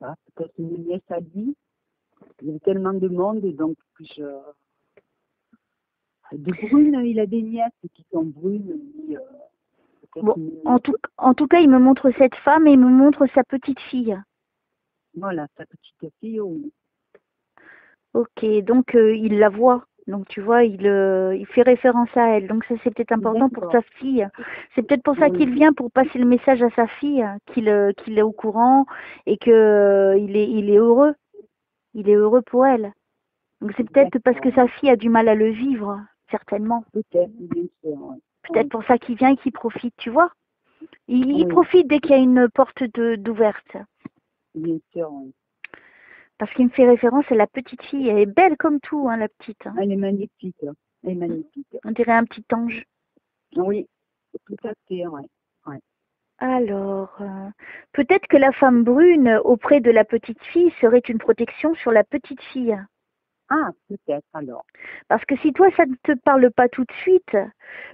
Ah, peut-être une nièce à lui. Il y a tellement de monde, donc de brunes, il a des nièces qui sont brunes, lui, peut-être Bon, une nièce. en tout cas, il me montre cette femme et il me montre sa petite fille. Voilà, sa petite fille, oui. Ok, donc il la voit. Donc tu vois, il fait référence à elle. Donc ça, c'est peut-être important pour D'accord, sa fille. C'est peut-être pour ça oui, qu'il vient, pour passer le message à sa fille, qu'il est au courant et que il est heureux. Il est heureux pour elle. Donc c'est peut-être parce que d'accord. sa fille a du mal à le vivre, certainement. Peut-être, bien sûr, oui. Peut-être Oui, pour ça qu'il vient et qu'il profite, tu vois. Il oui, profite dès qu'il y a une porte d'ouverte. bien sûr, oui. Parce qu'il me fait référence à la petite fille. Elle est belle comme tout, hein, la petite. Hein. Elle est magnifique, hein. Elle est magnifique. On dirait un petit ange. Oui, tout à fait, oui. Oui. Alors, peut-être que la femme brune auprès de la petite fille serait une protection sur la petite fille. Ah, peut-être alors. Parce que si toi, ça ne te parle pas tout de suite,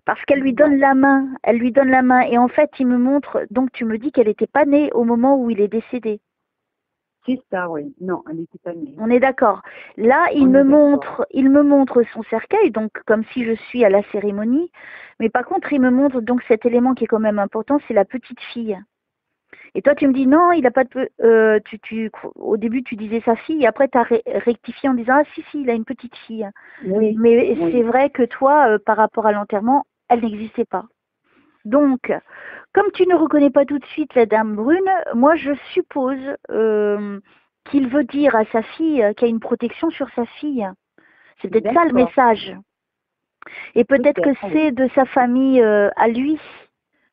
parce qu'elle lui donne Non, la main, elle lui donne la main, et en fait, il me montre, donc tu me dis qu'elle n'était pas née au moment où il est décédé. c'est ça, oui. Non, elle n'était pas née. On est d'accord. Là, On est d'accord. il me montre son cercueil, donc comme si je suis à la cérémonie, mais par contre, il me montre donc cet élément qui est quand même important, c'est la petite fille. Et toi, tu me dis non, il a pas de. Au début, tu disais sa fille, et après, tu as rectifié en disant ah, si, si, il a une petite fille. Oui, Mais c'est oui. vrai que toi, par rapport à l'enterrement, elle n'existait pas. Donc, comme tu ne reconnais pas tout de suite la dame brune, moi, je suppose qu'il veut dire à sa fille qu'il y a une protection sur sa fille. C'est peut-être ça le D'accord. message. Et peut-être que Peut-être, oui. c'est de sa famille à lui.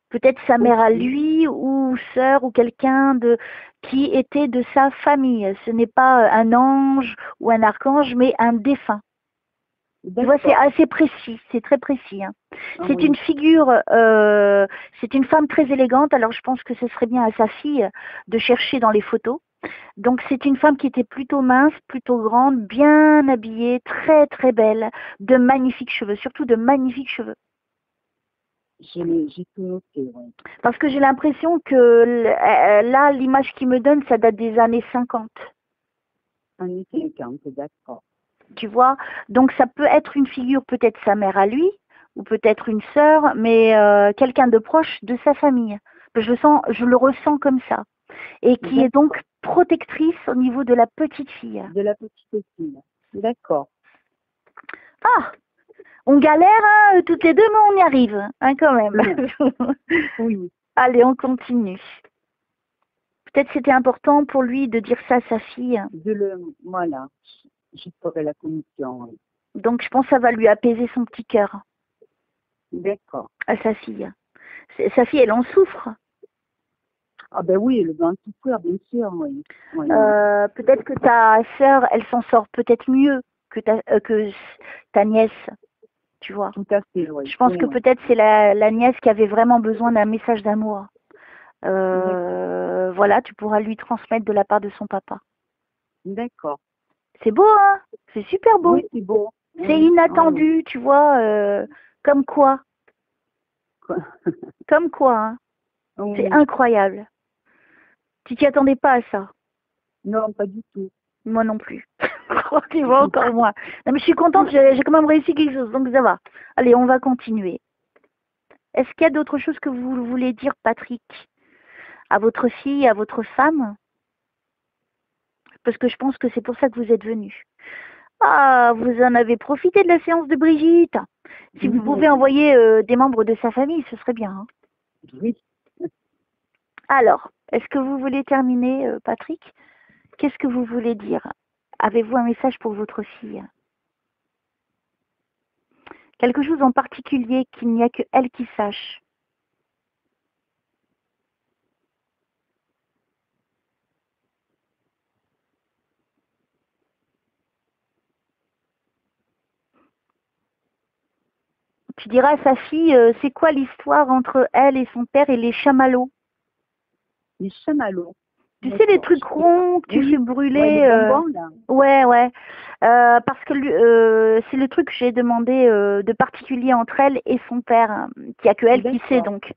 Peut-être sa mère à Aussi. lui ou sœur ou quelqu'un de qui était de sa famille. Ce n'est pas un ange ou un archange, mais un défunt. Tu vois, c'est D'accord. assez précis, c'est très précis. Hein. Ah C'est une oui. figure, c'est une femme très élégante. Alors je pense que ce serait bien à sa fille de chercher dans les photos. Donc c'est une femme qui était plutôt mince, plutôt grande, bien habillée, très très belle, de magnifiques cheveux, surtout de magnifiques cheveux. J'ai tout noté, oui. Parce que j'ai l'impression que là, l'image qu'il me donne, ça date des années 50. Années 50, d'accord. Tu vois? Donc ça peut être une figure, peut-être sa mère à lui, ou peut-être une sœur, mais quelqu'un de proche de sa famille. Je le ressens comme ça. Et qui est donc D'accord. protectrice au niveau de la petite fille. De la petite fille. D'accord. Ah! On galère, hein, toutes les deux, mais on y arrive, hein, quand même. Oui. Allez, on continue. Peut-être c'était important pour lui de dire ça à sa fille. Voilà. Je ferai la commission, oui. Donc je pense que ça va lui apaiser son petit cœur D'accord. à sa fille. Sa fille, elle en souffre. Ah ben oui, le vent souffrir, bien sûr, oui. Oui. Peut-être que ta sœur, elle s'en sort peut-être mieux que ta nièce, tu vois. Tout à fait, oui. Je pense Oui, que oui. peut-être c'est la nièce qui avait vraiment besoin d'un message d'amour. D'accord. Voilà, tu pourras lui transmettre de la part de son papa. D'accord. C'est beau, hein? C'est super beau. Oui, c'est beau. C'est Oui. Oui, oui. inattendu, tu vois. Comme quoi. Comme quoi, hein? C'est Oui. incroyable. Tu t'y attendais pas à ça. Non, pas du tout. Moi non plus. Tu vois, encore moins. Non, mais je suis contente, j'ai quand même réussi quelque chose, donc ça va. Allez, on va continuer. Est-ce qu'il y a d'autres choses que vous voulez dire, Patrick, à votre fille, à votre femme? Parce que je pense que c'est pour ça que vous êtes venu. Ah, vous en avez profité de la séance de Brigitte. Si vous pouvez Oui. envoyer des membres de sa famille, ce serait bien. Hein. Oui. Alors, est-ce que vous voulez terminer, Patrick? Qu'est-ce que vous voulez dire Avez-vous un message pour votre fille? Quelque chose en particulier qu'il n'y a que elle qui sache. Tu diras à sa fille, c'est quoi l'histoire entre elle et son père et les chamallows? Les chamallows. Tu sais, les trucs ronds que tu fais brûler. Ouais, les bonbons, là. Ouais, ouais. Parce que c'est le truc que j'ai demandé de particulier entre elle et son père, hein, qu'il n'y a que elle qui sait donc.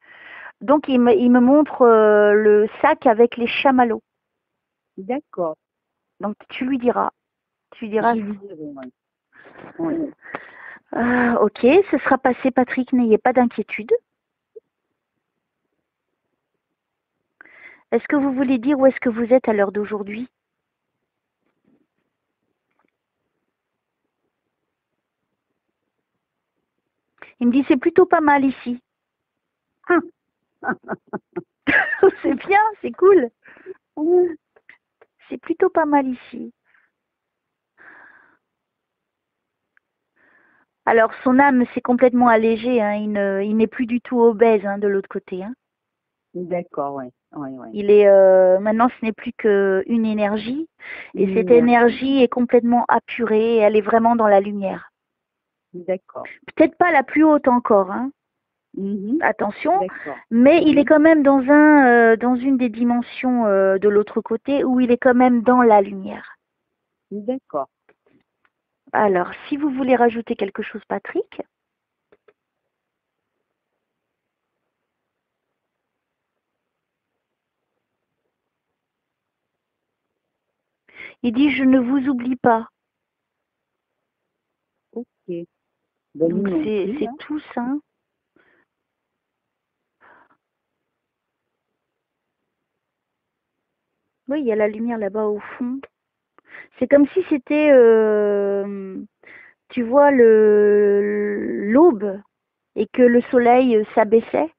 Donc il me montre le sac avec les chamallows. D'accord. Donc tu lui diras. Tu lui diras. Je lui dirai, ouais. Ok, ce sera passé, Patrick, n'ayez pas d'inquiétude. Est-ce que vous voulez dire où est-ce que vous êtes à l'heure d'aujourd'hui? Il me dit c'est plutôt pas mal ici. C'est bien, c'est cool. C'est plutôt pas mal ici. Alors son âme s'est complètement allégée, hein. Il n'est plus du tout obèse, hein, de l'autre côté, hein. D'accord, ouais. Il est maintenant, ce n'est plus qu'une énergie, et cette énergie est complètement apurée, et elle est vraiment dans la lumière. D'accord. Peut-être pas la plus haute encore, hein. Attention, mais il est Mhm. quand même dans dans une des dimensions de l'autre côté où il est quand même dans la lumière. D'accord. Alors, si vous voulez rajouter quelque chose, Patrick. Il dit je ne vous oublie pas. Ok. Donc c'est tout ça. Oui, il y a la lumière là-bas au fond. C'est comme si c'était, tu vois, l'aube et que le soleil s'abaissait.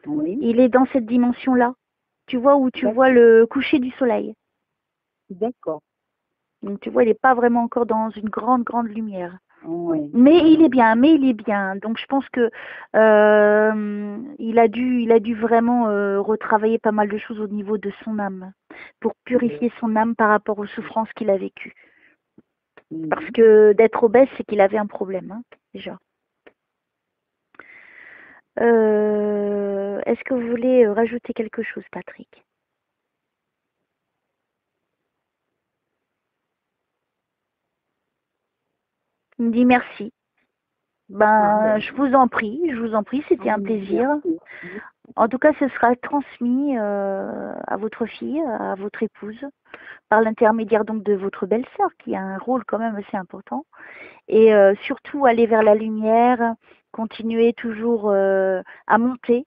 Oui. Il est dans cette dimension-là. Tu vois, où tu vois le coucher du soleil. D'accord. Donc tu vois, il n'est pas vraiment encore dans une grande, grande lumière. Oui. Mais il est bien, Donc je pense que il a dû vraiment retravailler pas mal de choses au niveau de son âme pour purifier son âme par rapport aux souffrances qu'il a vécues. Parce que d'être obèse, c'est qu'il avait un problème, hein, déjà. Est-ce que vous voulez rajouter quelque chose, Patrick? Il me dit merci. Je vous en prie, c'était un plaisir. En tout cas, ce sera transmis à votre fille, à votre épouse, par l'intermédiaire donc de votre belle-sœur, qui a un rôle quand même assez important. Et surtout, aller vers la lumière, continuer toujours à monter,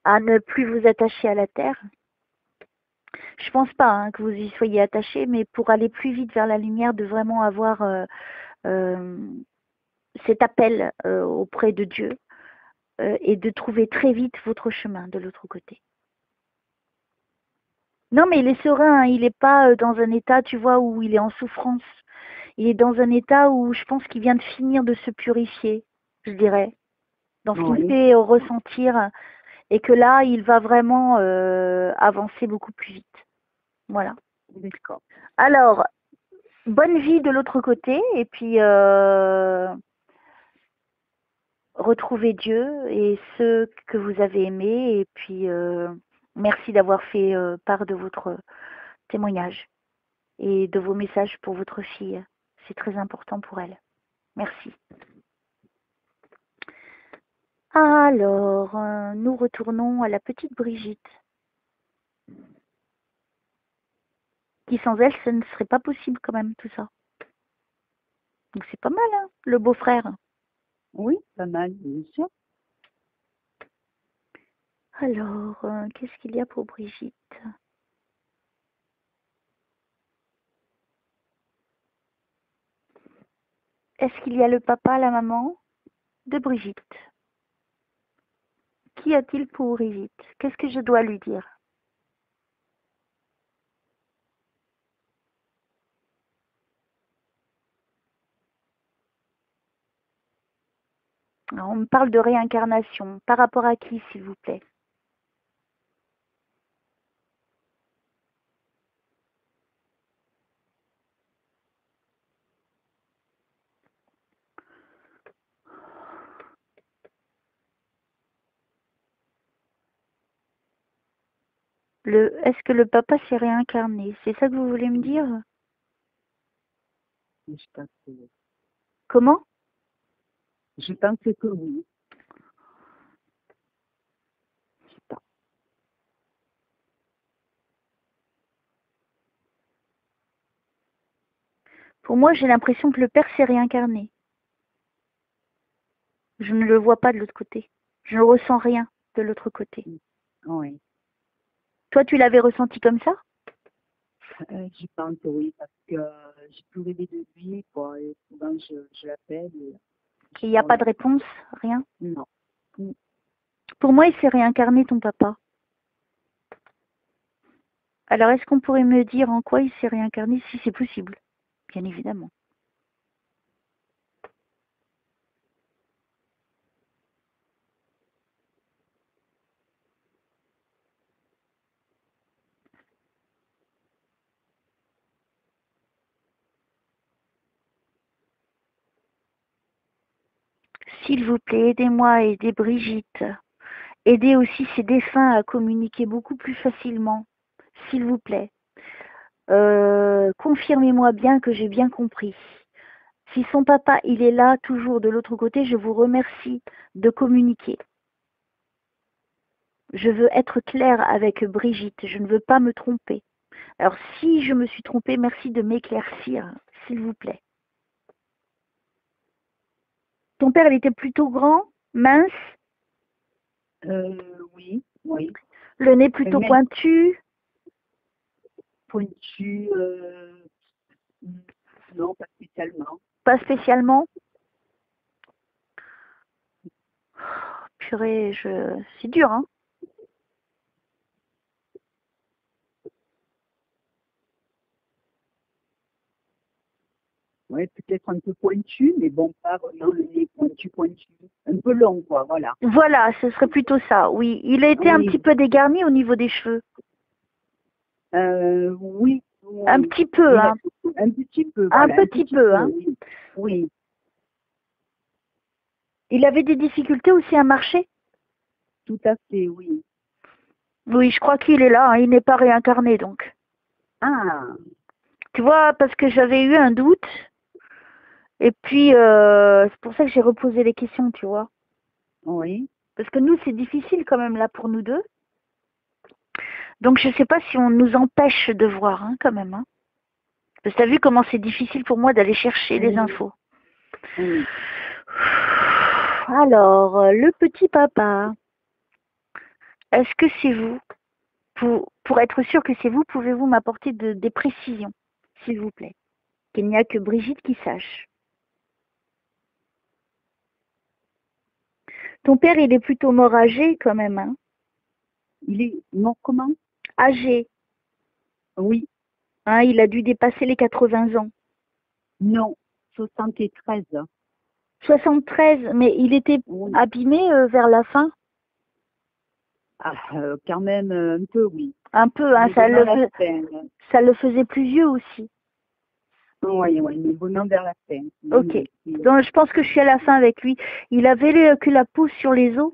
à ne plus vous attacher à la terre. Je pense pas, hein, que vous y soyez attaché, mais pour aller plus vite vers la lumière, de vraiment avoir cet appel auprès de Dieu et de trouver très vite votre chemin de l'autre côté. Non, mais il est serein, hein, il n'est pas dans un état, tu vois, où il est en souffrance. Il est dans un état où je pense qu'il vient de finir de se purifier, je dirais, dans ce qu'il fait ressentir, et que là, il va vraiment avancer beaucoup plus vite. Voilà. D'accord. Alors, bonne vie de l'autre côté, et puis retrouvez Dieu et ceux que vous avez aimés, et puis merci d'avoir fait part de votre témoignage et de vos messages pour votre fille. C'est très important pour elle. Merci. Alors, nous retournons à la petite Brigitte. Qui sans elle, ce ne serait pas possible quand même, tout ça. Donc c'est pas mal, hein, le beau-frère. Oui, pas mal, bien sûr. Alors, qu'est-ce qu'il y a pour Brigitte? Est-ce qu'il y a le papa, la maman de Brigitte? Qu'y a-t-il pour Brigitte? Qu'est-ce que je dois lui dire? On me parle de réincarnation. Par rapport à qui, s'il vous plaît? Est-ce que le papa s'est réincarné? C'est ça que vous voulez me dire? Je pense que, Comment? je pense que oui. Je pense. Pour moi, j'ai l'impression que le père s'est réincarné. Je ne le vois pas de l'autre côté. Je ne ressens rien de l'autre côté. Oui. Toi, tu l'avais ressenti comme ça? Je pense oui, parce que j'ai plus rêvé de lui, quoi. Et souvent, je l'appelle. Et il n'y a pas de réponse? Rien? Non. Pour moi, il s'est réincarné, ton papa. Alors, est-ce qu'on pourrait me dire en quoi il s'est réincarné, si c'est possible? Bien évidemment. S'il vous plaît, aidez-moi à aider Brigitte. Aidez aussi ses défunts à communiquer beaucoup plus facilement. S'il vous plaît. Confirmez-moi bien que j'ai bien compris. Si son papa, il est là, toujours de l'autre côté, je vous remercie de communiquer. Je veux être claire avec Brigitte, je ne veux pas me tromper. Alors, si je me suis trompée, merci de m'éclaircir, s'il vous plaît. Ton père, il était plutôt grand, mince, Oui, oui. le nez plutôt Mais pointu, pointu, non, pas spécialement. pas spécialement. Purée, c'est dur, hein. Oui, peut-être un peu pointu, mais bon, pas vraiment le nez pointu, pointu. Un peu long, quoi, voilà. Voilà, ce serait plutôt ça, oui. Il a été un Oui, petit peu dégarni au niveau des cheveux. oui, Un oui. petit peu, hein. Un petit peu, Un voilà, un petit petit peu, peu, hein. oui. Oui, Il avait des difficultés aussi à marcher? tout à fait, oui. Oui, je crois qu'il est là, hein. Il n'est pas réincarné, donc. Ah, Tu vois, parce que j'avais eu un doute. Et puis, c'est pour ça que j'ai reposé les questions, tu vois. oui. Parce que nous, c'est difficile quand même là pour nous deux. Donc, je ne sais pas si on nous empêche de voir, hein, quand même. Hein. Parce que tu as vu comment c'est difficile pour moi d'aller chercher les Oui, infos. oui. Alors, le petit papa, est-ce que c'est vous? Pour être sûr que c'est vous, pouvez-vous m'apporter des précisions, s'il vous plaît? Qu'il n'y a que Brigitte qui sache. Ton père, il est plutôt mort âgé quand même, hein? Il est mort comment? Âgé, Oui, hein, il a dû dépasser les 80 ans. non, 73. 73, mais il était Oui. abîmé vers la fin? Ah, quand même, un peu, oui. Un peu, hein, Mais venant la fin. ça le faisait plus vieux aussi. Oui, oui, mais venant vers la fin. Ok, donc je pense que je suis à la fin avec lui. Il avait que la peau sur les os,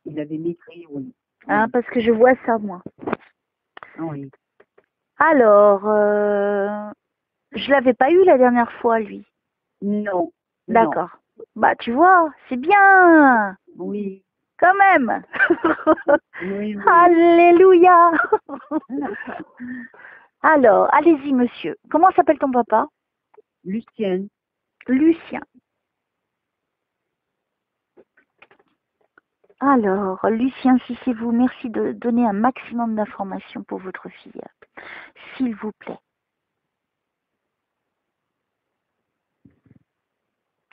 Il avait maigri, oui. hein, Oui, parce que je vois ça, moi. oui. Alors, je l'avais pas eu la dernière fois, lui. Non, non. D'accord. Bah, tu vois, c'est bien, Oui, quand même. oui, oui. Alléluia. Alors, allez-y, monsieur. Comment s'appelle ton papa? Lucien, Lucien. Alors, Lucien, si c'est vous, merci de donner un maximum d'informations pour votre fille. S'il vous plaît.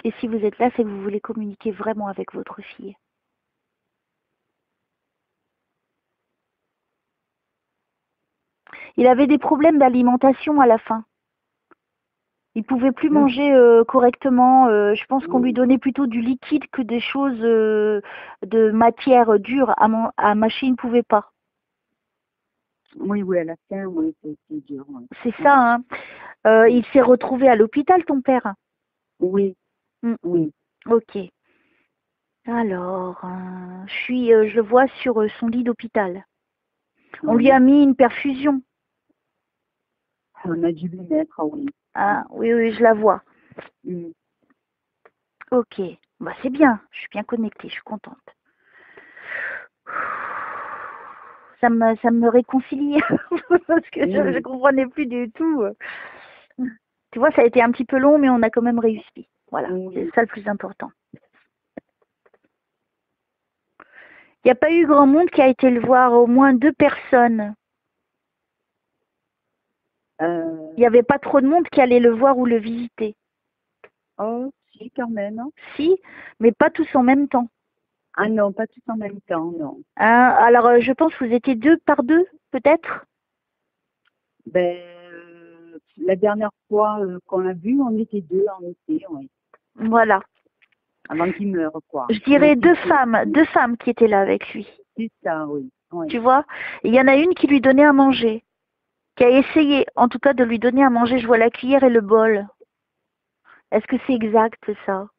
Et si vous êtes là, c'est que vous voulez communiquer vraiment avec votre fille. Il avait des problèmes d'alimentation à la fin. Il pouvait plus Mm. manger correctement. Je pense qu'on lui donnait plutôt du liquide que des choses de matière dure. À mâcher, il ne pouvait pas. Oui, oui, à la fin, oui, c'est dur. Oui. C'est Oui. ça, hein. Il s'est retrouvé à l'hôpital, ton père. Oui, Mm, oui. ok. Alors, je le vois sur son lit d'hôpital. On lui Oui. a mis une perfusion. On a dû lui mettre, oui. Ah, oui, oui, je la vois. Mm. Ok. Bah, c'est bien. Je suis bien connectée. Je suis contente. Ça me réconcilie parce que je ne Oui. comprenais plus du tout. Tu vois, ça a été un petit peu long, mais on a quand même réussi. Voilà, c'est Oui. ça le plus important. Il n'y a pas eu grand monde qui a été le voir, au moins 2 personnes. Il n'y avait pas trop de monde qui allait le voir ou le visiter. Oh, si, quand même. Hein. Si, mais pas tous en même temps. Ah non, pas tous en même temps, non. Hein, alors, je pense que vous étiez 2 par 2, peut-être. Ben, la dernière fois qu'on l'a vu, on était deux en été, oui. Voilà. Avant qu'il meure, quoi. Je Donc, dirais deux femmes qui étaient là avec lui. c'est ça, oui. Oui. Tu vois? Il y en a une qui lui donnait à manger, qui a essayé, en tout cas, de lui donner à manger. Je vois la cuillère et le bol. Est-ce que c'est exact, ça?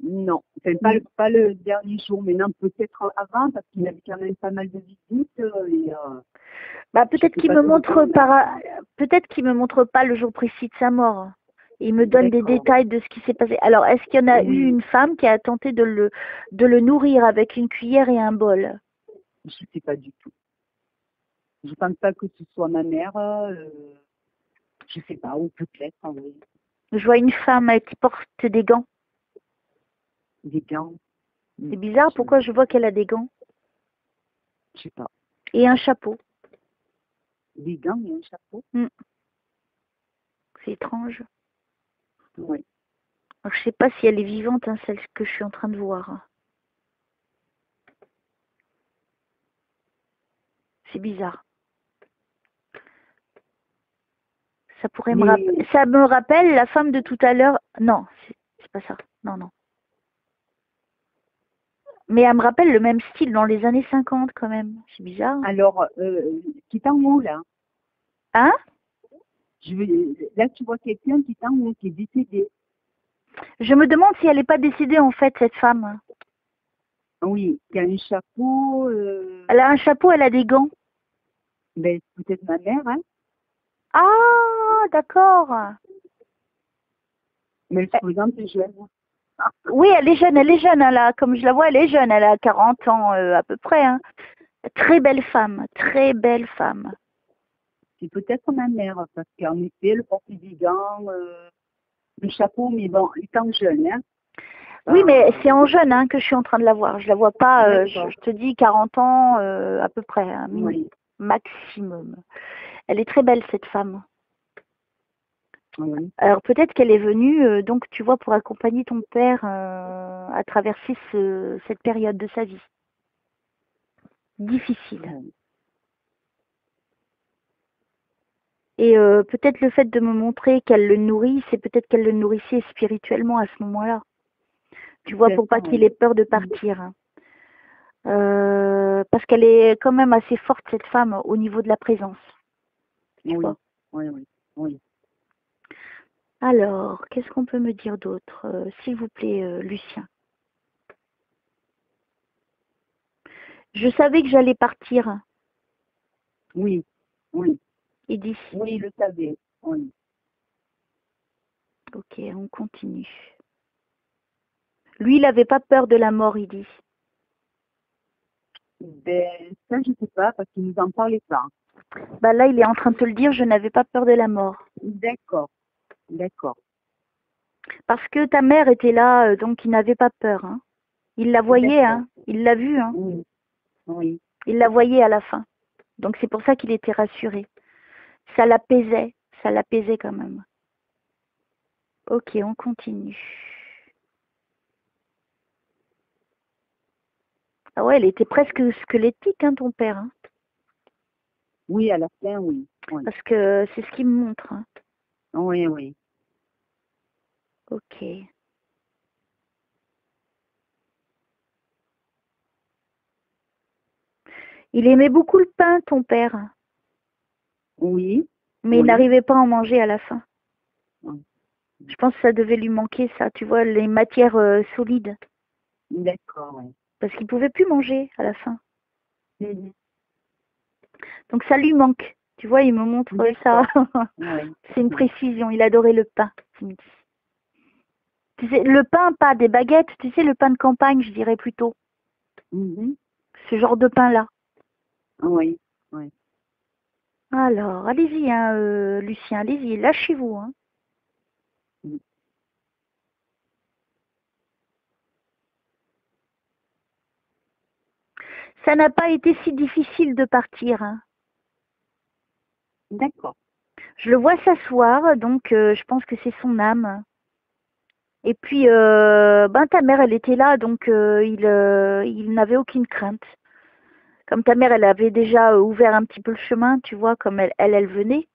Non, c'est Mm. pas le dernier jour, mais non, peut-être avant, parce qu'il avait quand même pas mal de visites. Et, Bah, je peut-être sais qu'il pas me tout le montre temps, là. peut-être qu'il me montre pas le jour précis de sa mort. Il me donne des D'accord. détails de ce qui s'est passé. Alors, est-ce qu'il y en a eu Oui, une femme qui a tenté de le nourrir avec une cuillère et un bol? je sais pas du tout. Je pense pas que ce soit ma mère. Je sais pas, ou peut-être, hein, oui. Je vois une femme qui porte des gants. Des gants. C'est bizarre, Je pourquoi je vois qu'elle a des gants? sais pas. Et un chapeau. Des gants et un chapeau. Mm. C'est étrange. Oui. Alors, je sais pas si elle est vivante, hein, celle que je suis en train de voir. C'est bizarre. Mais Ça me rappelle la femme de tout à l'heure. Non, c'est pas ça. Non, non. Mais elle me rappelle le même style dans les années 50 quand même. C'est bizarre. alors, qui est en haut, là? Hein? Là, tu vois quelqu'un qui est en haut, qui est décédé. Je me demande si elle n'est pas décédée en fait, cette femme. Oui, qui a un chapeau. Elle a un chapeau, elle a des gants. Ben, c'est peut-être ma mère, hein? Ah, d'accord. Mais elle se présente jeune. Oui, elle est jeune, elle a, comme je la vois, elle est jeune, elle a 40 ans à peu près. Hein. Très belle femme, très belle femme. C'est peut-être ma mère, parce qu'en effet, elle portait des gants, le chapeau, mais bon, étant jeune, hein. Oui, mais c'est en Euh, jeune hein, que je suis en train de la voir. Je la vois pas, d'accord. je te dis 40 ans à peu près, un Oui, maximum. Elle est très belle, cette femme. oui. Alors peut-être qu'elle est venue, donc tu vois, pour accompagner ton père à traverser cette période de sa vie. Difficile. Oui. Et peut-être le fait de me montrer qu'elle le nourrit, c'est peut-être qu'elle le nourrissait spirituellement à ce moment-là. Tu vois, Peut-être, pour pas qu'il oui. ait peur de partir. Hein. Parce qu'elle est quand même assez forte, cette femme, au niveau de la présence. Tu Oui, vois. oui, oui, oui. Alors, qu'est-ce qu'on peut me dire d'autre, s'il vous plaît, Lucien? Je savais que j'allais partir, Oui, oui. il dit. Oui, il le savait. Oui. Ok, on continue. Lui, il n'avait pas peur de la mort, il dit. Ben, ça, je sais pas, parce qu'il nous en parlait pas. Bah là, il est en train de te le dire, je n'avais pas peur de la mort. D'accord, d'accord, Parce que ta mère était là, donc il n'avait pas peur. Hein. Il la voyait, d'accord. hein. Il l'a vue, hein. Oui, oui. Il la voyait à la fin. Donc c'est pour ça qu'il était rassuré. Ça l'apaisait quand même. Ok, on continue. Ah ouais, elle était presque squelettique, hein, ton père. Hein. Oui, à la fin, oui. Oui, Parce que c'est ce qu'il me montre. Hein. oui, oui. Ok. Il aimait beaucoup le pain, ton père, Oui, mais il oui. n'arrivait pas à en manger à la fin. Oui. Je pense que ça devait lui manquer, ça, tu vois, les matières solides. D'accord, oui. Parce qu'il pouvait plus manger à la fin. Mhm. Donc ça lui manque. Tu vois, il me montre ça. Oui. C'est une précision. Il adorait le pain, il me dit. Tu sais, le pain, pas des baguettes, tu sais, le pain de campagne, je dirais plutôt. Mhm. Ce genre de pain-là. Oui, oui. Alors, allez-y, hein, Lucien, allez-y, lâchez-vous. Hein. Mm. Ça n'a pas été si difficile de partir. Hein. D'accord. Je le vois s'asseoir, donc je pense que c'est son âme. Et puis, ben ta mère, elle était là, donc il n'avait aucune crainte. Comme ta mère, elle avait déjà ouvert un petit peu le chemin, tu vois, comme elle venait,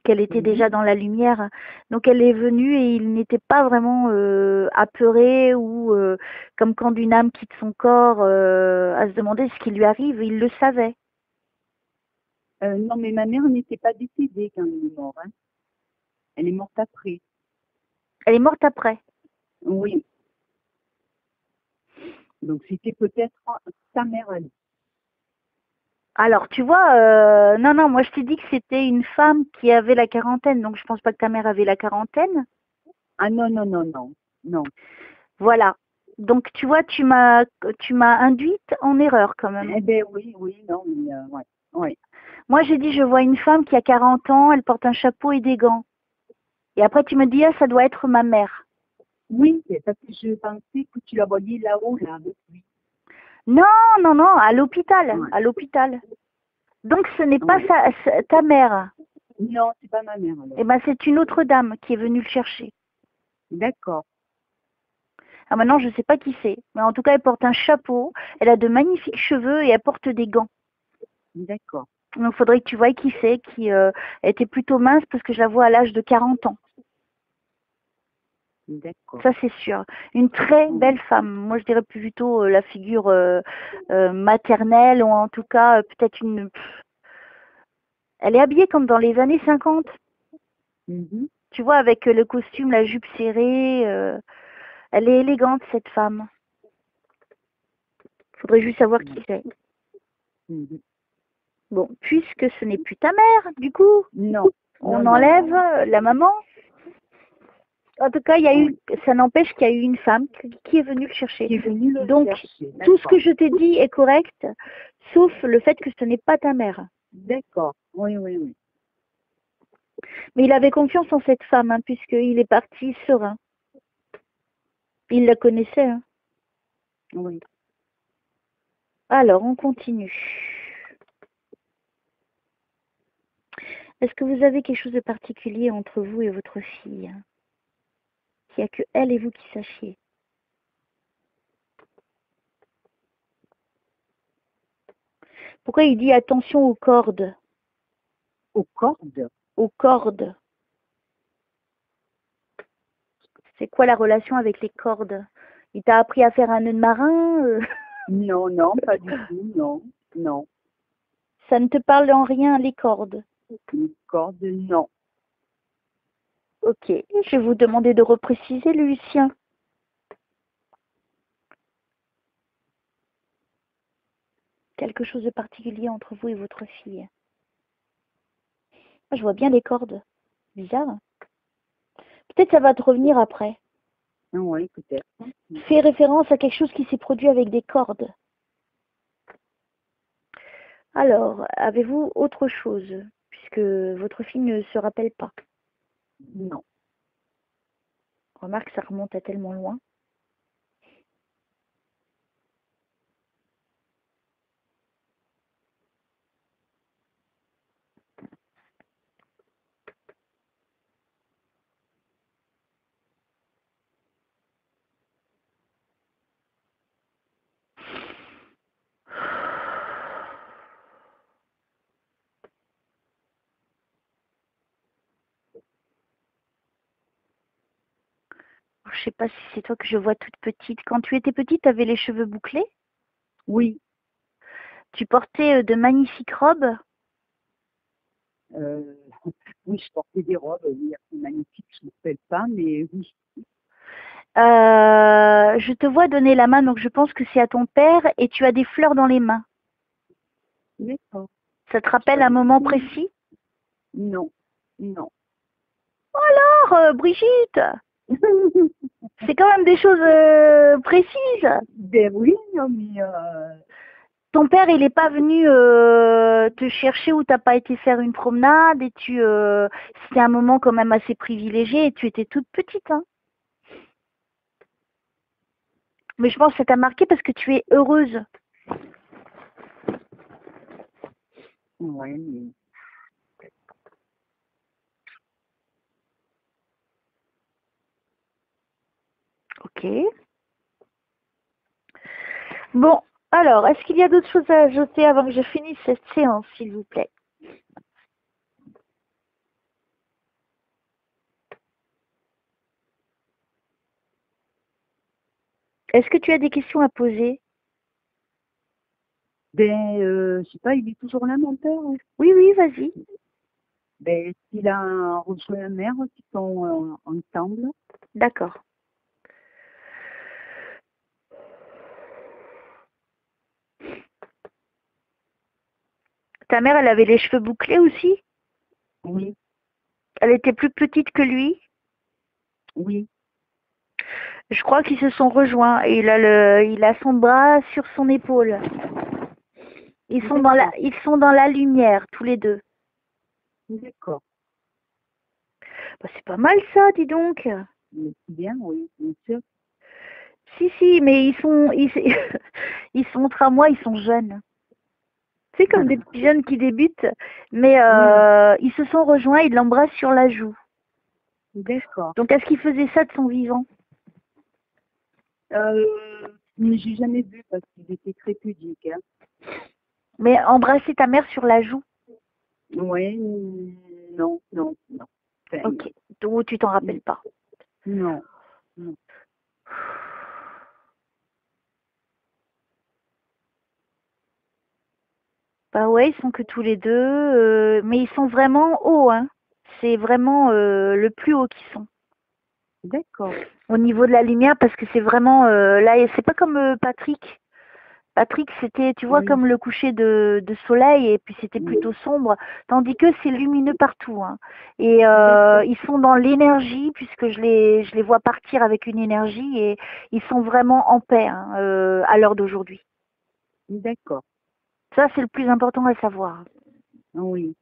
qu'elle était Mhm. déjà dans la lumière. Donc elle est venue et il n'était pas vraiment apeuré ou comme quand une âme quitte son corps à se demander ce qui lui arrive. Il le savait. Non, mais ma mère n'était pas décédée quand elle est morte. Hein. Elle est morte après. Elle est morte après. Oui. Donc c'était peut-être sa mère. Alors, tu vois, non, non, moi je t'ai dit que c'était une femme qui avait la quarantaine, donc je pense pas que ta mère avait la quarantaine. Ah non, non, non, non. Non. Voilà. Donc, tu vois, tu m'as induite en erreur quand même. Eh ben oui, oui, non, mais ouais. Ouais. Moi, j'ai dit, je vois une femme qui a 40 ans, elle porte un chapeau et des gants. Et après, tu me dis, ah, ça doit être ma mère. Oui, c'est parce que je pensais que tu la voyais là-haut, là, avec lui. Non, non, non, à l'hôpital, Ouais. à l'hôpital. Donc, ce n'est pas Ouais. ta mère. Non, c'est pas ma mère Eh alors. ben, c'est une autre dame qui est venue le chercher. D'accord. Ah, maintenant, je ne sais pas qui c'est. Mais en tout cas, elle porte un chapeau, elle a de magnifiques cheveux et elle porte des gants. D'accord. Donc, il faudrait que tu voies qui c'est, qui était plutôt mince parce que je la vois à l'âge de 40 ans. D'accord. Ça, c'est sûr. Une très Ouais. belle femme. Moi, je dirais plutôt la figure maternelle ou en tout cas peut-être une... Elle est habillée comme dans les années 50. Mhm. Tu vois, avec le costume, la jupe serrée. Elle est élégante, cette femme. Faudrait juste savoir qui c'est. Mhm. Bon, puisque ce n'est plus ta mère, du coup, Non. Non, on non, non, enlève non. la maman. En tout cas, il y a eu, Ouais. ça n'empêche qu'il y a eu une femme qui est venue le chercher. Qui est venu le Donc, chercher. tout ce que D'accord. je t'ai dit est correct, sauf le fait que ce n'est pas ta mère. D'accord. Oui, oui, oui. Mais il avait confiance en cette femme, hein, puisqu'il est parti serein. Il la connaissait. Hein. Oui. Alors, on continue. Est-ce que vous avez quelque chose de particulier entre vous et votre fille hein? Qu'il n'y a que elle et vous qui sachiez. Pourquoi il dit attention aux cordes? Aux cordes. Aux cordes. C'est quoi la relation avec les cordes? Il t'a appris à faire un nœud de marin Non, non, pas du tout. Non. Non. Ça ne te parle en rien, les cordes. Les cordes, non. Ok, je vais vous demander de repréciser, Lucien. Quelque chose de particulier entre vous et votre fille. Moi, je vois bien les cordes. Bizarre. Peut-être ça va te revenir après. Oui, peut-être. Fais référence à quelque chose qui s'est produit avec des cordes. Alors, avez-vous autre chose, puisque votre fille ne se rappelle pas? Non. Remarque, ça remonte à tellement loin. je sais pas si c'est toi que je vois toute petite. Quand tu étais petite, tu avais les cheveux bouclés. Oui. Tu portais de magnifiques robes. Euh, oui, je portais des robes, oui, c'est magnifique, je ne m'appelle pas, mais oui. Je te vois donner la main, donc je pense que c'est à ton père et tu as des fleurs dans les mains. D'accord. Ça te rappelle un moment précis? Non, non. Alors, Brigitte, c'est quand même des choses précises. Ben oui, non, mais Ton père, il n'est pas venu te chercher ou t'as pas été faire une promenade et c'était un moment quand même assez privilégié et tu étais toute petite, hein. Mais je pense que ça t'a marqué parce que tu es heureuse. ouais, mais Ok. Bon, alors, est-ce qu'il y a d'autres choses à ajouter avant que je finisse cette séance, s'il vous plaît? Est-ce que tu as des questions à poser? ben, je sais pas, il est toujours là, mon père. Hein. Oui, oui, vas-y. Ben, il a rejoint la mère qui sont ensemble. D'accord. Ta mère, elle avait les cheveux bouclés aussi? Oui, Elle était plus petite que lui? oui. Je crois qu'ils se sont rejoints et il a son bras sur son épaule. D'accord, Ils sont dans la lumière, tous les deux. d'accord. Bah, c'est pas mal ça, dis donc. Mais c'est bien, oui, bien sûr. Si, si, mais ils sont entre moi, ils sont jeunes. C'est comme des petits jeunes qui débutent, mais Oui, ils se sont rejoints, ils l'embrassent sur la joue. d'accord. Donc, est-ce qu'il faisait ça de son vivant? Mais j'ai jamais vu parce qu'il était très pudique. Hein. Mais embrasser ta mère sur la joue? Ouais, non, non, non. Enfin, Ok. Ou tu t'en rappelles pas? non, non. Bah ouais, ils sont que tous les deux, mais ils sont vraiment hauts, hein. C'est vraiment le plus haut qu'ils sont. D'accord. Au niveau de la lumière, parce que c'est vraiment là, c'est pas comme Patrick. Patrick, c'était, tu vois, Oui, comme le coucher de soleil, et puis c'était oui. plutôt sombre, tandis que c'est lumineux partout, hein. Et D'accord, ils sont dans l'énergie, puisque je les vois partir avec une énergie, et ils sont vraiment en paix, hein, à l'heure d'aujourd'hui. d'accord. Ça, c'est le plus important à savoir. Oui,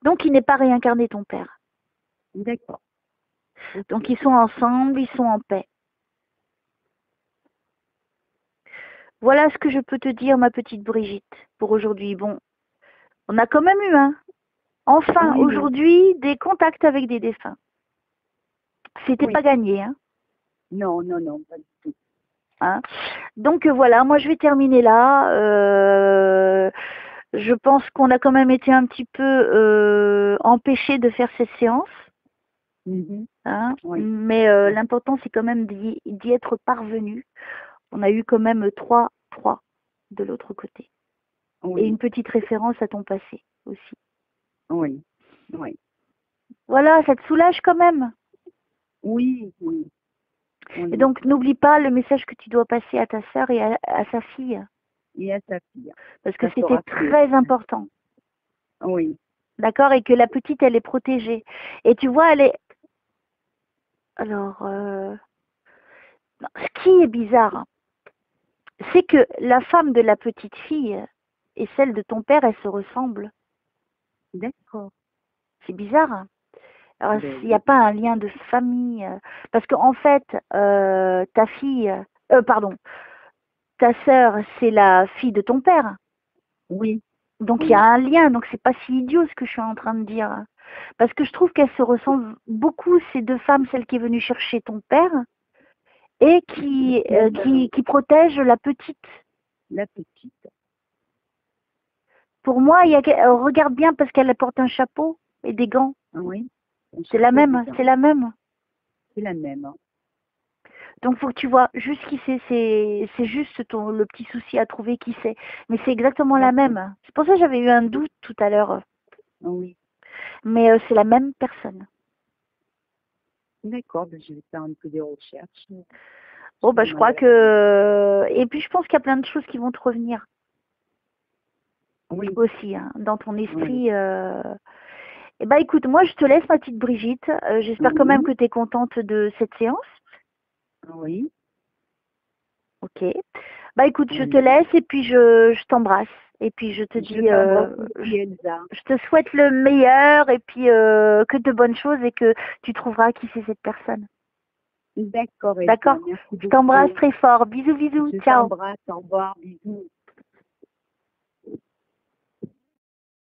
Donc, il n'est pas réincarné, ton père. d'accord. Donc, Ok. ils sont ensemble, ils sont en paix. Voilà ce que je peux te dire, ma petite Brigitte, pour aujourd'hui. Bon, on a quand même eu, hein, enfin, Oui, oui. aujourd'hui, des contacts avec des défunts. C'était Oui. pas gagné, hein. Non, non, non, pas du tout. Hein. Donc voilà, moi je vais terminer là. Je pense qu'on a quand même été un petit peu empêchés de faire cette séance. Mhm. Hein. Oui, Mais oui, l'important c'est quand même d'y être parvenu. On a eu quand même trois de l'autre côté. Et une oui, petite référence à ton passé aussi. oui, oui. Voilà, ça te soulage quand même. Oui, oui, Et oui. donc n'oublie pas le message que tu dois passer à ta sœur et à sa fille. Et à sa fille. Parce que Ça c'était sera fait. très important. Oui, D'accord? Et que la petite, elle est protégée. Et tu vois, elle est... Alors, non, ce qui est bizarre, hein, c'est que la femme de la petite fille et celle de ton père, elles se ressemblent. d'accord. C'est bizarre, hein. Alors, Ben s'il n'y a oui. pas un lien de famille, parce qu'en fait, ta fille, pardon, ta sœur, c'est la fille de ton père. Oui, Donc, il y a oui. un lien. Donc, c'est pas si idiot ce que je suis en train de dire. Parce que je trouve qu'elles se ressemblent beaucoup, ces deux femmes, celle qui est venue chercher ton père et qui protège la petite. La petite. Pour moi, regarde bien parce qu'elle porte un chapeau et des gants. Oui. Un C'est la chapeau même, dedans. c'est la même. C'est la même. Hein. Donc, faut que tu vois juste qui c'est. C'est juste le petit souci à trouver qui c'est. Mais c'est exactement la D'accord. même. C'est pour ça que j'avais eu un doute tout à l'heure. Oui. Mais c'est la même personne. D'accord, ben, je vais faire un peu des recherches. Bon, Je bah, vais je crois demander à que... Et puis, je pense qu'il y a plein de choses qui vont te revenir Oui, aussi, hein, dans ton oui. esprit. Eh bah, écoute, moi, je te laisse, ma petite Brigitte. J'espère quand même Oui, que tu es contente de cette séance. oui, Ok. Bah, écoute, je te oui. laisse et puis je t'embrasse. Et puis, je te Je dis... t'embrasse aussi, Elsa. je te souhaite le meilleur et puis que de bonnes choses et que tu trouveras qui c'est cette personne. D'accord, D'accord? Elsa. Merci Je t'embrasse beaucoup. très fort. Bisous, bisous. Je Ciao. t'embrasse. Au revoir. Bisous.